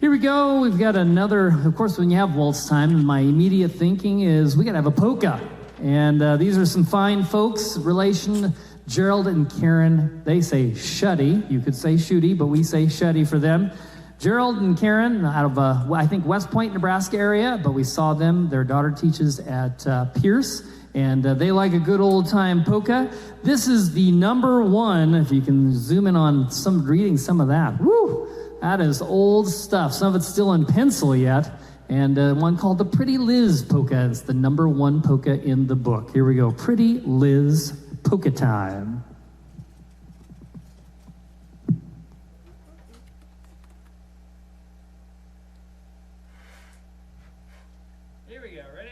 Here we go. We've got another, of course, when you have waltz time, my immediate thinking is we got to have a polka. And these are some fine folks, relation Gerald and Karen. They say Shuddy. You could say Shooty, but we say Shuddy for them. Gerald and Karen out of, I think, West Point, Nebraska area, but we saw them. Their daughter teaches at Pierce, and they like a good old-time polka. This is the number one, if you can zoom in on reading some of that. Woo! That is old stuff. Some of it's still in pencil yet. And one called the Pretty Liz Polka. It's the number one polka in the book. Here we go. Pretty Liz Polka Time. Here we go. Ready?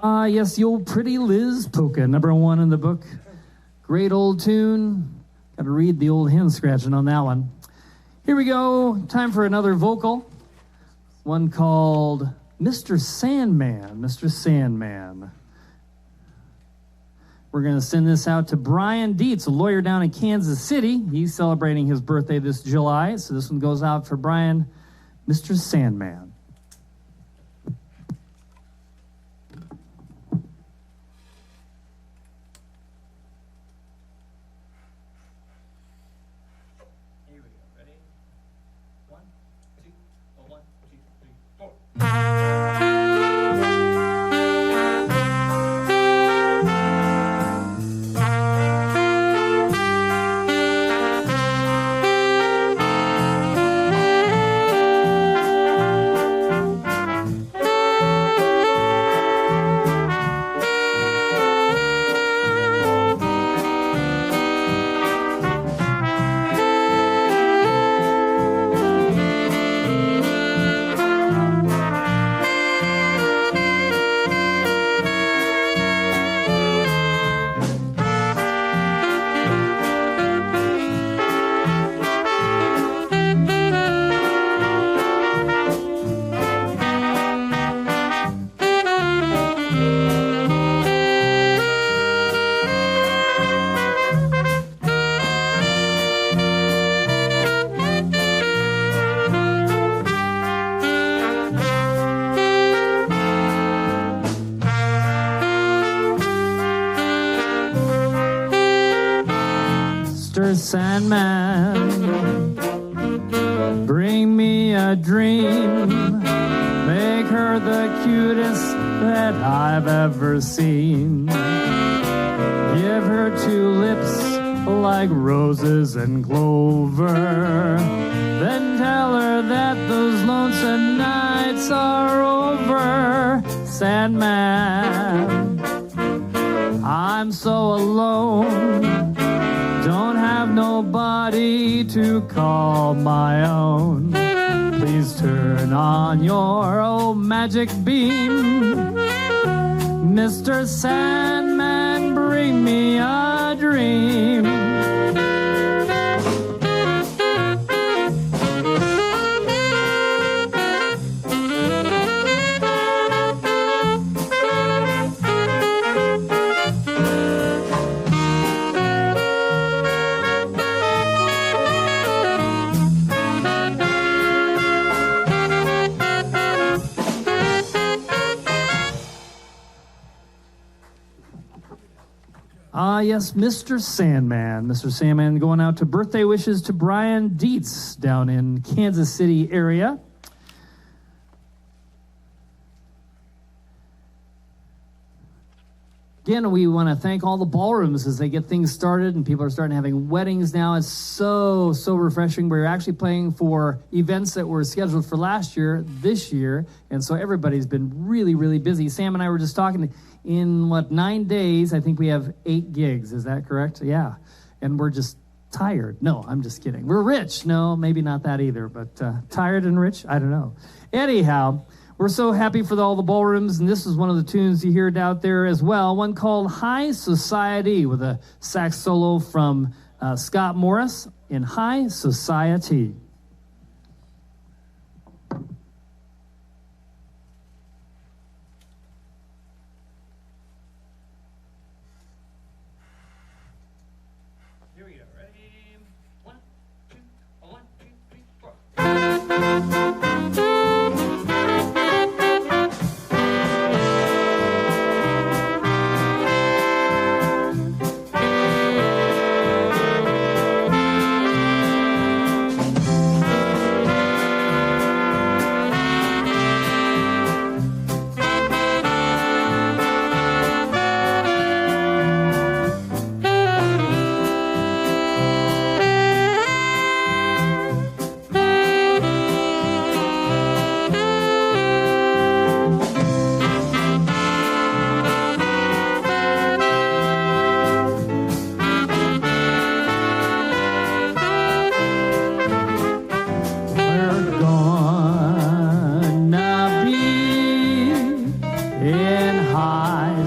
Yes, the old Pretty Liz Polka, #1 in the book. Great old tune. Got to read the old hand scratching on that one. Here we go. Time for another vocal. One called Mr. Sandman. Mr. Sandman. We're going to send this out to Brian Dietz, a lawyer down in Kansas City. He's celebrating his birthday this July, so this one goes out for Brian, Mr. Sandman. Sandman, bring me a dream, make her the cutest that I've ever seen. Give her 2 lips like roses and clover, then tell her that those lonesome nights are over. Sandman, I'm so alone, don't have nobody to call my own. Please turn on your old magic beam. Mr. Sandman, bring me a dream. Yes, Mr. Sandman. Mr. Sandman going out to birthday wishes to Brian Dietz down in Kansas City area. Again, we want to thank all the ballrooms as they get things started and people are starting having weddings now. It's so refreshing. We're actually playing for events that were scheduled for last year, this year, and so everybody's been really busy. Sam and I were just talking, in 9 days, I think we have 8 gigs. Is that correct? Yeah. And we're just tired. No, I'm just kidding. We're rich. No, maybe not that either, but tired and rich? I don't know. Anyhow, we're so happy for all the ballrooms, and this is one of the tunes you heard out there as well, one called High Society with a sax solo from Scott Morris in High Society. Here we go. Ready? 1, 2, 1, 2, 3, 4.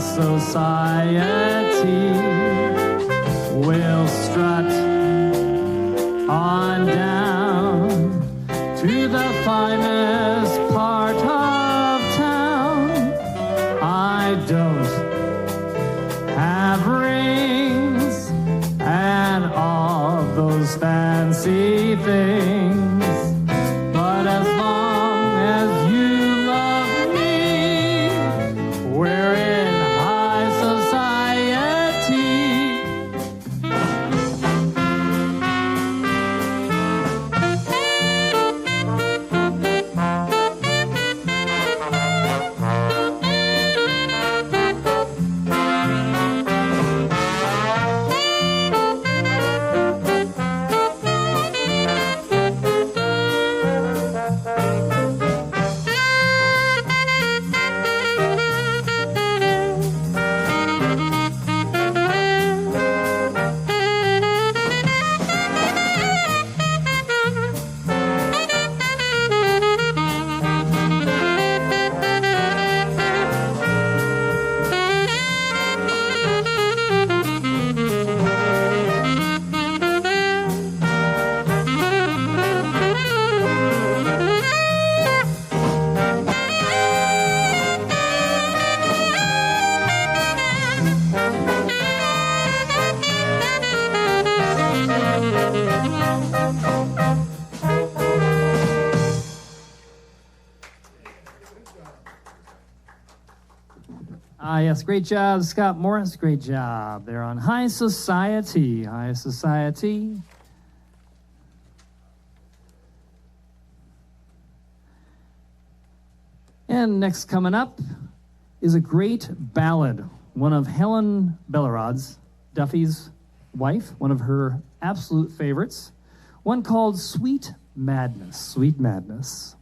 society will strut on down to the finest part of town. I don't have rings and all those fancy things, but as long as you love me, we're in high society. Yes, great job, Scott Morris. Great job. They're on High Society. High Society. And next coming up is a great ballad, one of Helen Belorad's, Duffy's wife, one of her absolute favorites, one called Sweet Madness. Sweet Madness.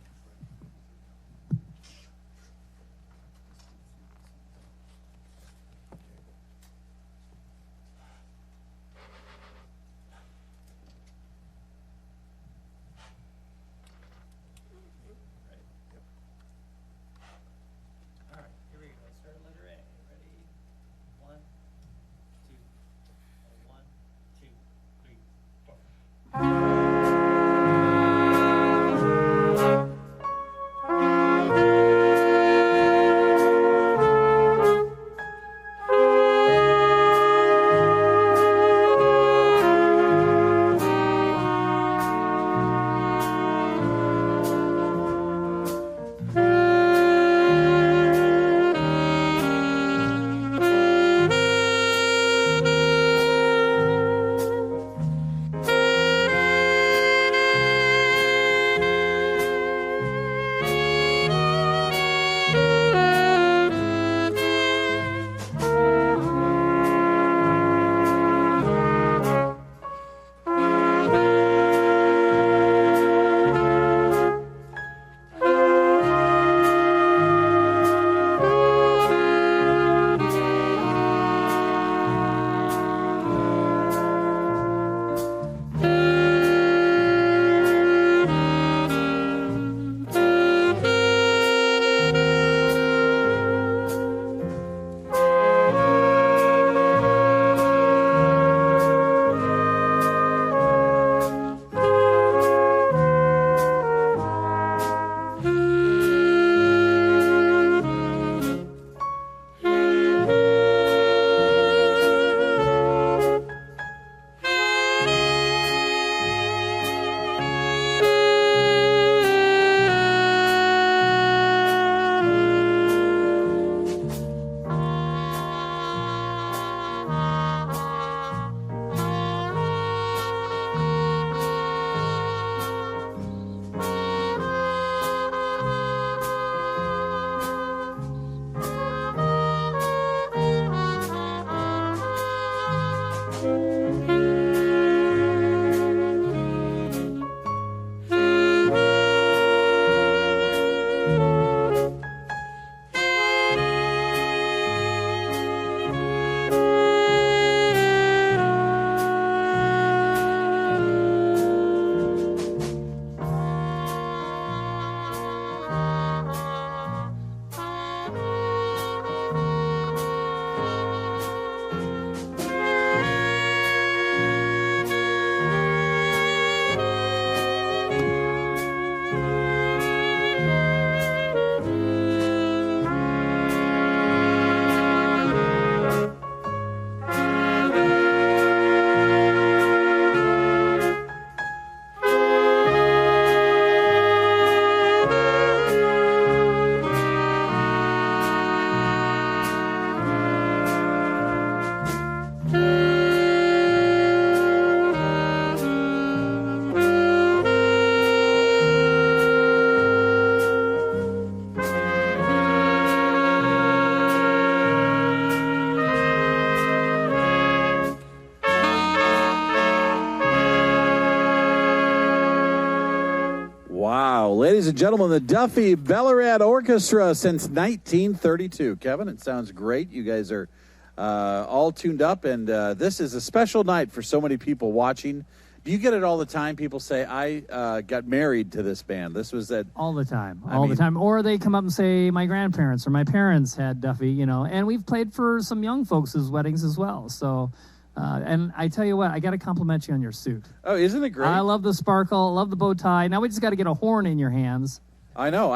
Ladies and gentlemen, the Duffy Belorad Orchestra since 1932. Kevin, it sounds great. You guys are all tuned up, and this is a special night for so many people watching. Do you get it all the time? People say, I got married to this band. This was at... All the time. The time. Or they come up and say, my grandparents or my parents had Duffy, you know. And we've played for some young folks' weddings as well. So, and I tell you what, I got to compliment you on your suit. Oh, isn't it great? I love the sparkle. I love the bow tie. Now we just got to get a horn in your hands. I know.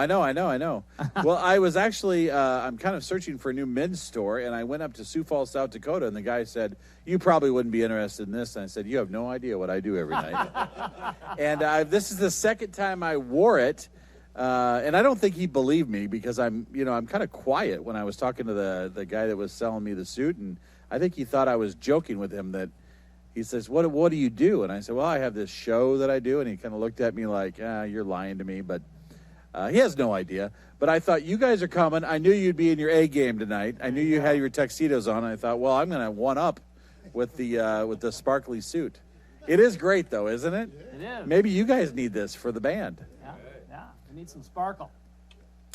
Well, I was actually, I'm kind of searching for a new men's store, and I went up to Sioux Falls, South Dakota, and the guy said, you probably wouldn't be interested in this. And I said, you have no idea what I do every night. And this is the second time I wore it, and I don't think he believed me because I'm kind of quiet when I was talking to the guy that was selling me the suit, and I think he thought I was joking with him. That he says, what do you do? And I said, well, I have this show that I do, and he kind of looked at me like, you're lying to me, but... he has no idea, but I thought, you guys are coming. I knew you'd be in your A game tonight. I knew you had your tuxedos on. I thought, well, I'm going to one up with the sparkly suit. It is great, though, isn't it? It is. Maybe you guys need this for the band. Yeah, we need some sparkle.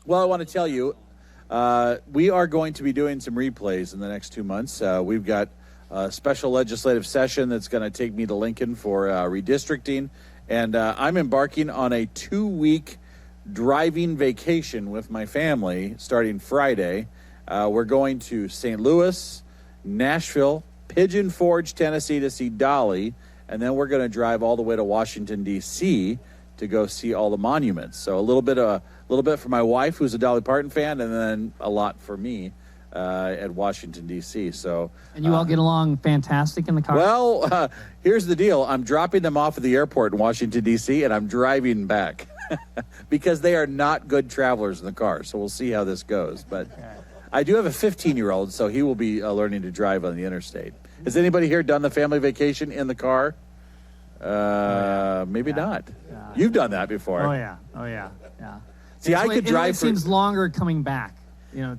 Well, I want to tell you, we are going to be doing some replays in the next 2 months. We've got a special legislative session that's going to take me to Lincoln for redistricting, and I'm embarking on a 2-week driving vacation with my family starting Friday. We're going to St. Louis, Nashville, Pigeon Forge, Tennessee to see Dolly, and then we're going to drive all the way to Washington, D.C. to go see all the monuments. So a little bit for my wife, who's a Dolly Parton fan, and then a lot for me at Washington, D.C. So, and you all get along fantastic in the car? Well, here's the deal. I'm dropping them off at the airport in Washington, D.C., and I'm driving back. Because they are not good travelers in the car, so we'll see how this goes. But I do have a 15-year-old, so he will be learning to drive on the interstate. Has anybody here done the family vacation in the car? Maybe not. You've done that before. Oh yeah. See, I could drive. It seems longer coming back.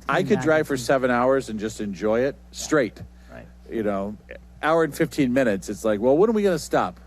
I could drive for 7 hours and just enjoy it straight. Right. Hour and 15 minutes. It's like, well, when are we going to stop?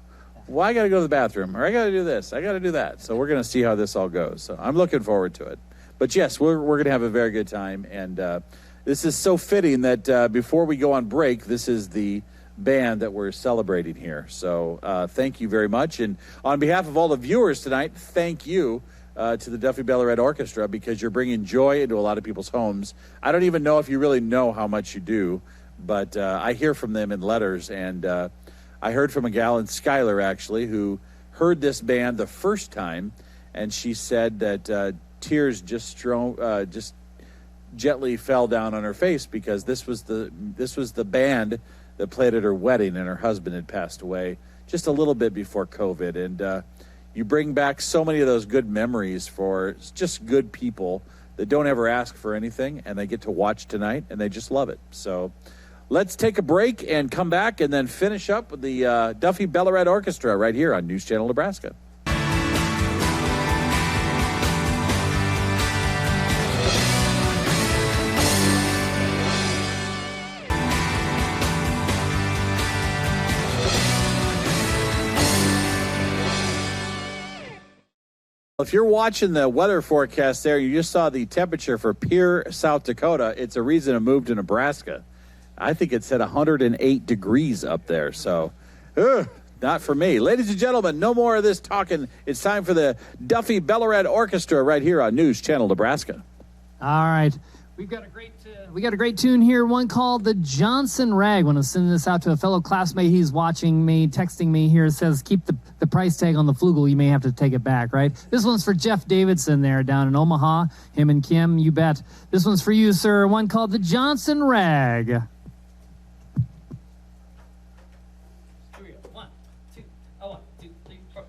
Well, I got to go to the bathroom, or I got to do this, I got to do that. So we're going to see how this all goes. So I'm looking forward to it. But yes, we're going to have a very good time. And this is so fitting that before we go on break, this is the band that we're celebrating here. So thank you very much. And on behalf of all the viewers tonight, thank you to the Duffy Belorad Orchestra, because you're bringing joy into a lot of people's homes. I don't even know if you really know how much you do, but I hear from them in letters. And I heard from a gal in Schuyler, actually, who heard this band the first time, and she said that tears just gently fell down on her face, because this was the band that played at her wedding, and her husband had passed away just a little bit before COVID. And you bring back so many of those good memories for just good people that don't ever ask for anything, and they get to watch tonight, and they just love it. So let's take a break and come back and then finish up with the Duffy Belorad Orchestra right here on News Channel Nebraska. If you're watching the weather forecast there, you just saw the temperature for Pierre, South Dakota. It's a reason to move to Nebraska. I think it's at 108 degrees up there, so not for me. Ladies and gentlemen, no more of this talking. It's time for the Duffy Belorad Orchestra right here on News Channel Nebraska. All right. We got a great tune here, one called The Johnson Rag. I want to send this out to a fellow classmate. He's watching me, texting me here. It says, keep the price tag on the flugel. You may have to take it back, right? This one's for Jeff Davidson there down in Omaha. Him and Kim, you bet. This one's for you, sir. One called The Johnson Rag. Here we go. 1, 2, 1, 2, 3, 4.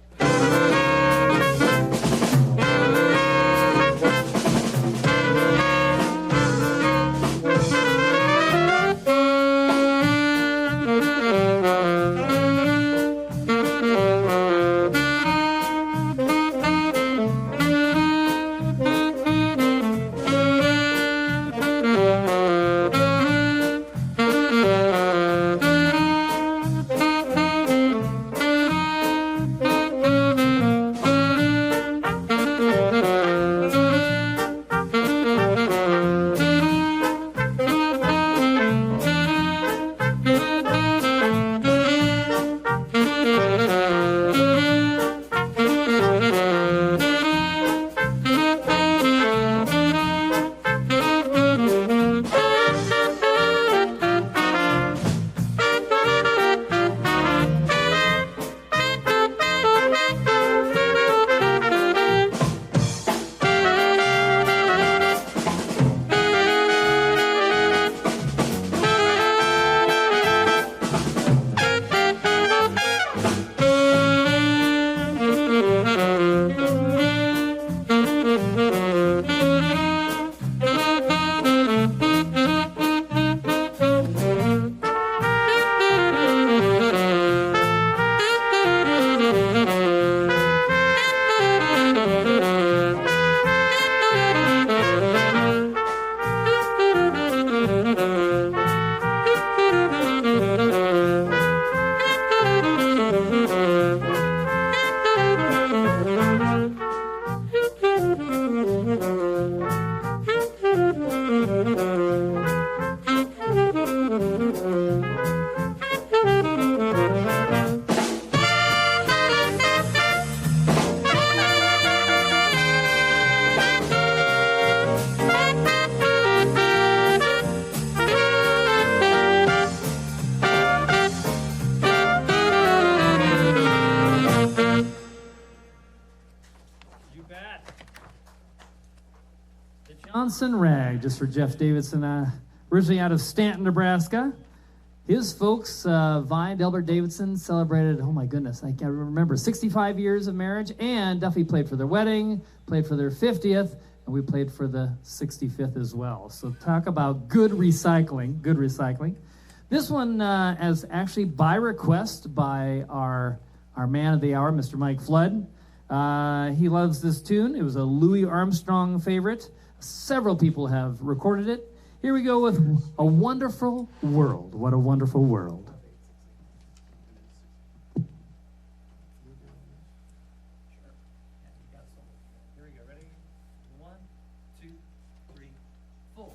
Wisconsin rag, just for Jeff Davidson, originally out of Stanton, Nebraska. His folks, Vi and Delbert Davidson, celebrated, oh my goodness, I can't remember, 65 years of marriage, and Duffy played for their wedding, played for their 50th, and we played for the 65th as well. So talk about good recycling, good recycling. This one is actually by request by our man of the hour, Mr. Mike Flood. He loves this tune. It was a Louis Armstrong favorite. Several people have recorded it. Here we go with A Wonderful World. What a wonderful world. Here we go. Ready? 1, 2, 3, 4.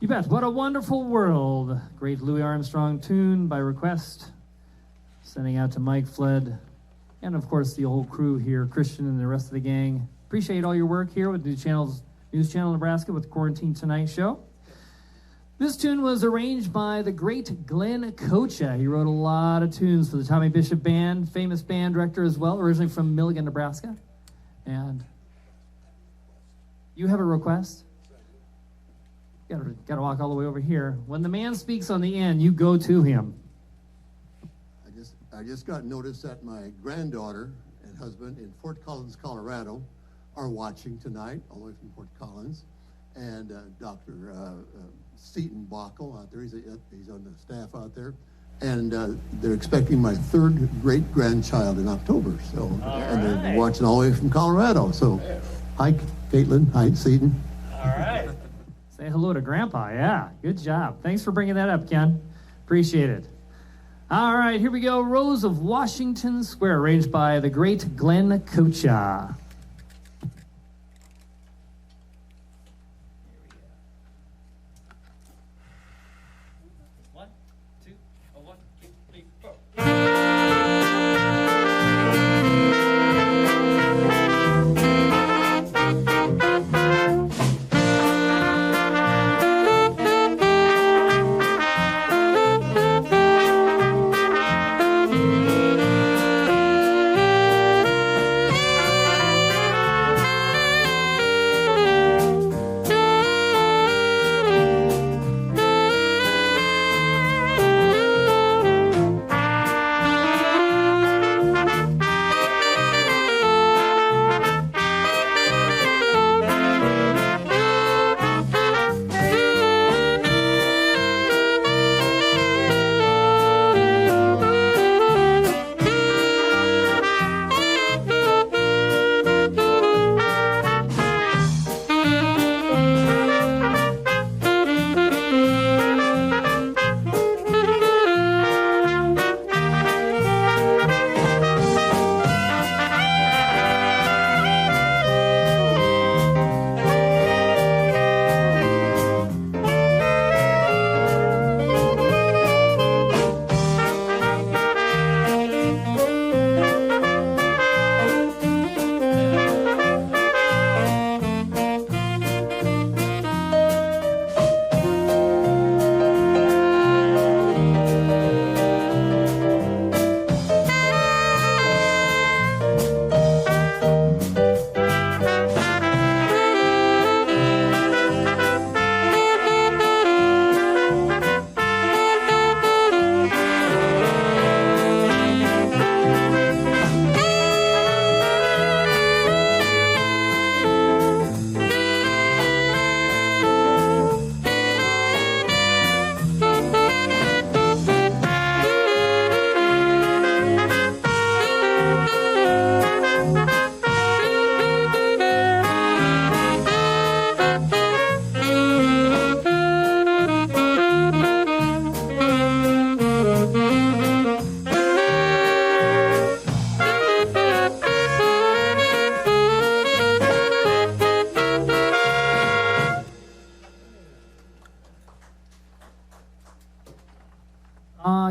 You bet. What a Wonderful World. Great Louis Armstrong tune by request. Sending out to Mike Flood and, of course, the whole crew here, Christian and the rest of the gang. Appreciate all your work here with News Channel Nebraska with the Quarantine Tonight show. This tune was arranged by the great Glenn Kocha. He wrote a lot of tunes for the Tommy Bishop Band, famous band director as well, originally from Milligan, Nebraska. And you have a request? Got to walk all the way over here. When the man speaks on the end, you go to him. I just got notice that my granddaughter and husband in Fort Collins, Colorado, are watching tonight, all the way from Fort Collins, and Dr. Seton Bockel out there. He's on the staff out there, and they're expecting my third great-grandchild in October. So, and they're watching all the way from Colorado. So, hi, Caitlin. Hi, Seton. All right. Say hello to Grandpa. Yeah, good job. Thanks for bringing that up, Ken. Appreciate it. All right, here we go. Rose of Washington Square, arranged by the great Glenn Kocha.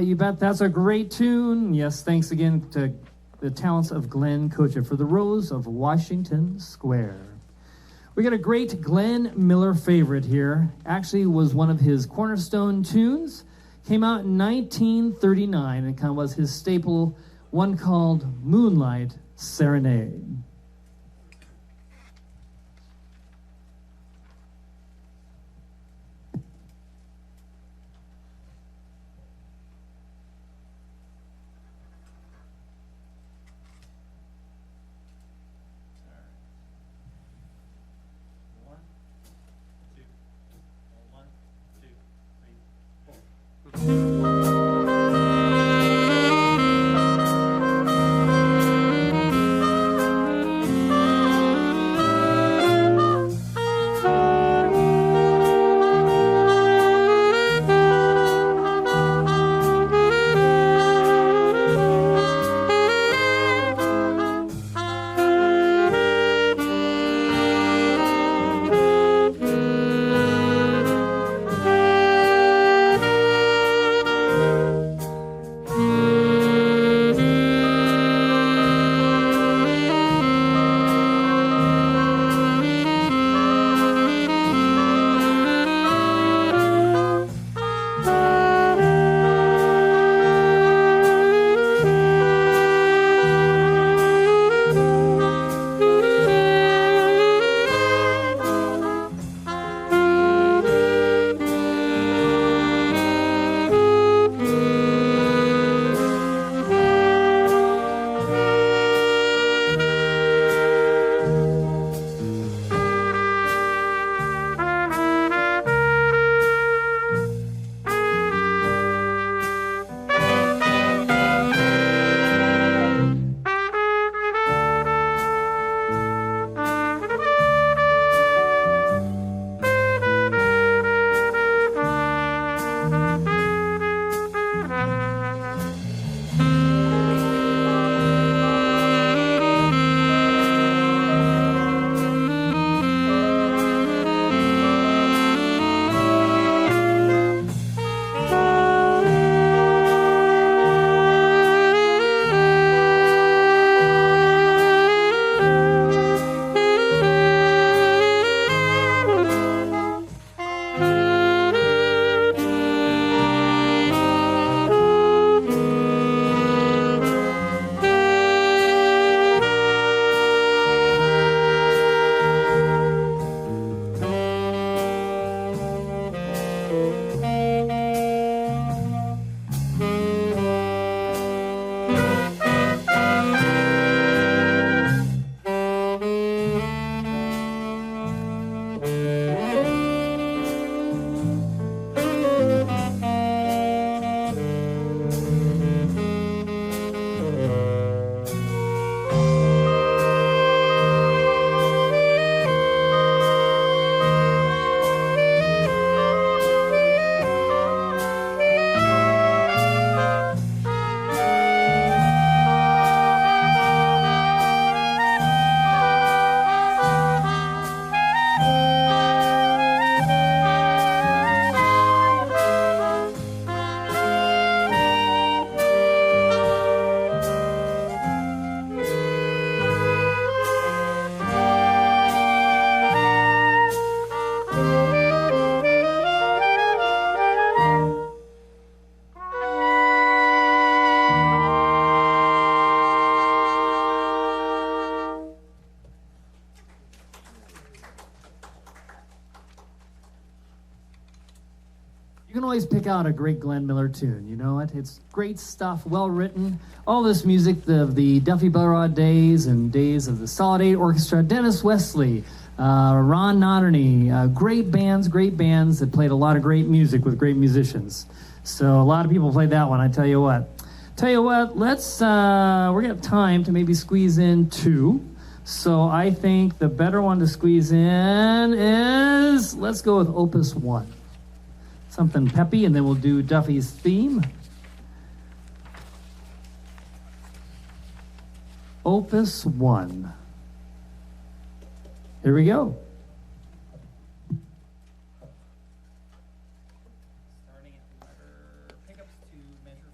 You bet. That's a great tune. Yes, thanks again to the talents of Glenn Kocha for the Rose of Washington Square. We got a great Glenn Miller favorite here. Actually was one of his cornerstone tunes. Came out in 1939 and kind of was his staple, one called Moonlight Serenade. You can always pick out a great Glenn Miller tune. You know it. It's great stuff, well written. All this music, the Duffy Belorad days and days of the Solid 8 Orchestra, Dennis Wesley, Ron Noterney, great bands that played a lot of great music with great musicians. So a lot of people played that one, I tell you what. Let's, we're going to have time to maybe squeeze in two. So I think the better one to squeeze in is, let's go with Opus 1. Something peppy, and then we'll do Duffy's theme. Opus 1. Here we go. Starting at letter pickups to measure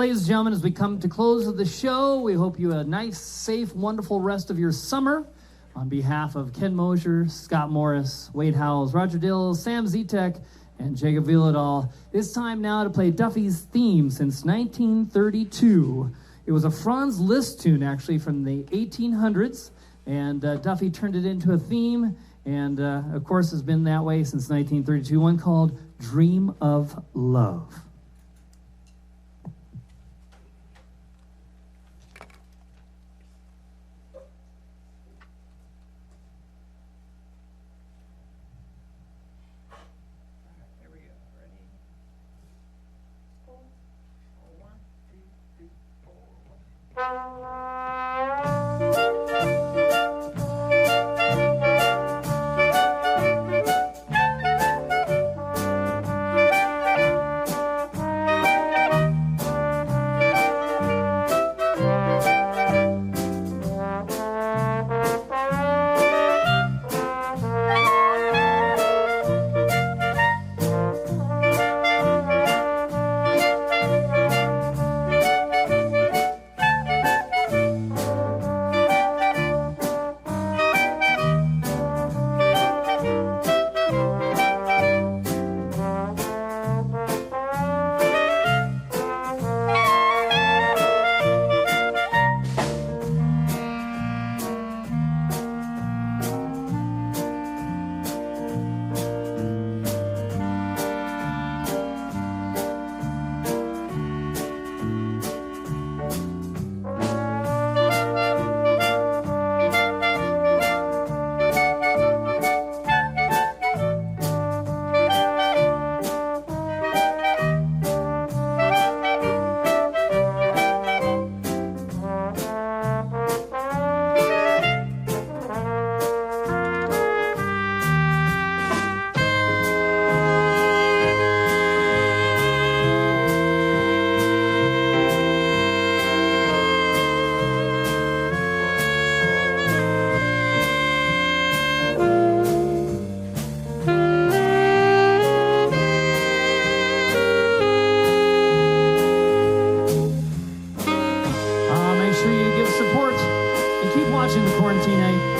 ladies and gentlemen, as we come to close of the show, we hope you have a nice, safe, wonderful rest of your summer. On behalf of Ken Mosher, Scott Morris, Wade Howells, Roger Dill, Sam Zetek, and Jacob Villadal, it's time now to play Duffy's theme since 1932. It was a Franz Liszt tune, actually, from the 1800s, and Duffy turned it into a theme, and, of course, has been that way since 1932, one called Dream of Love.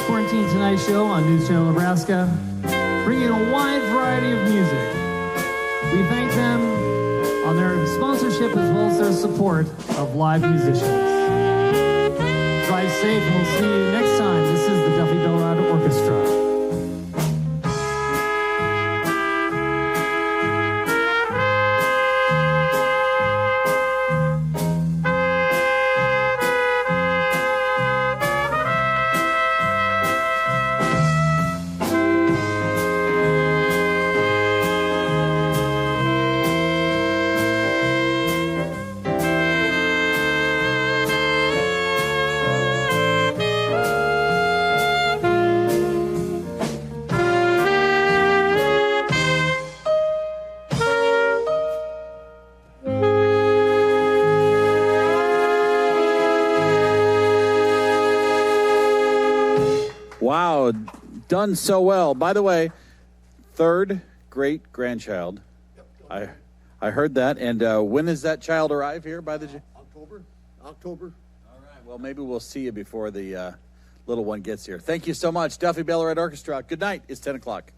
Quarantine Tonight Show on News Channel Nebraska, bringing a wide variety of music. We thank them on their sponsorship as well as their support of live musicians. Drive safe, and we'll see you next time. This is the Duffy Belorad Orchestra. Wow, done so well. By the way, third great grandchild. I heard that. And when does that child arrive here? By the October. All right. Well, maybe we'll see you before the little one gets here. Thank you so much, Duffy Belorad Orchestra. Good night. It's 10 o'clock.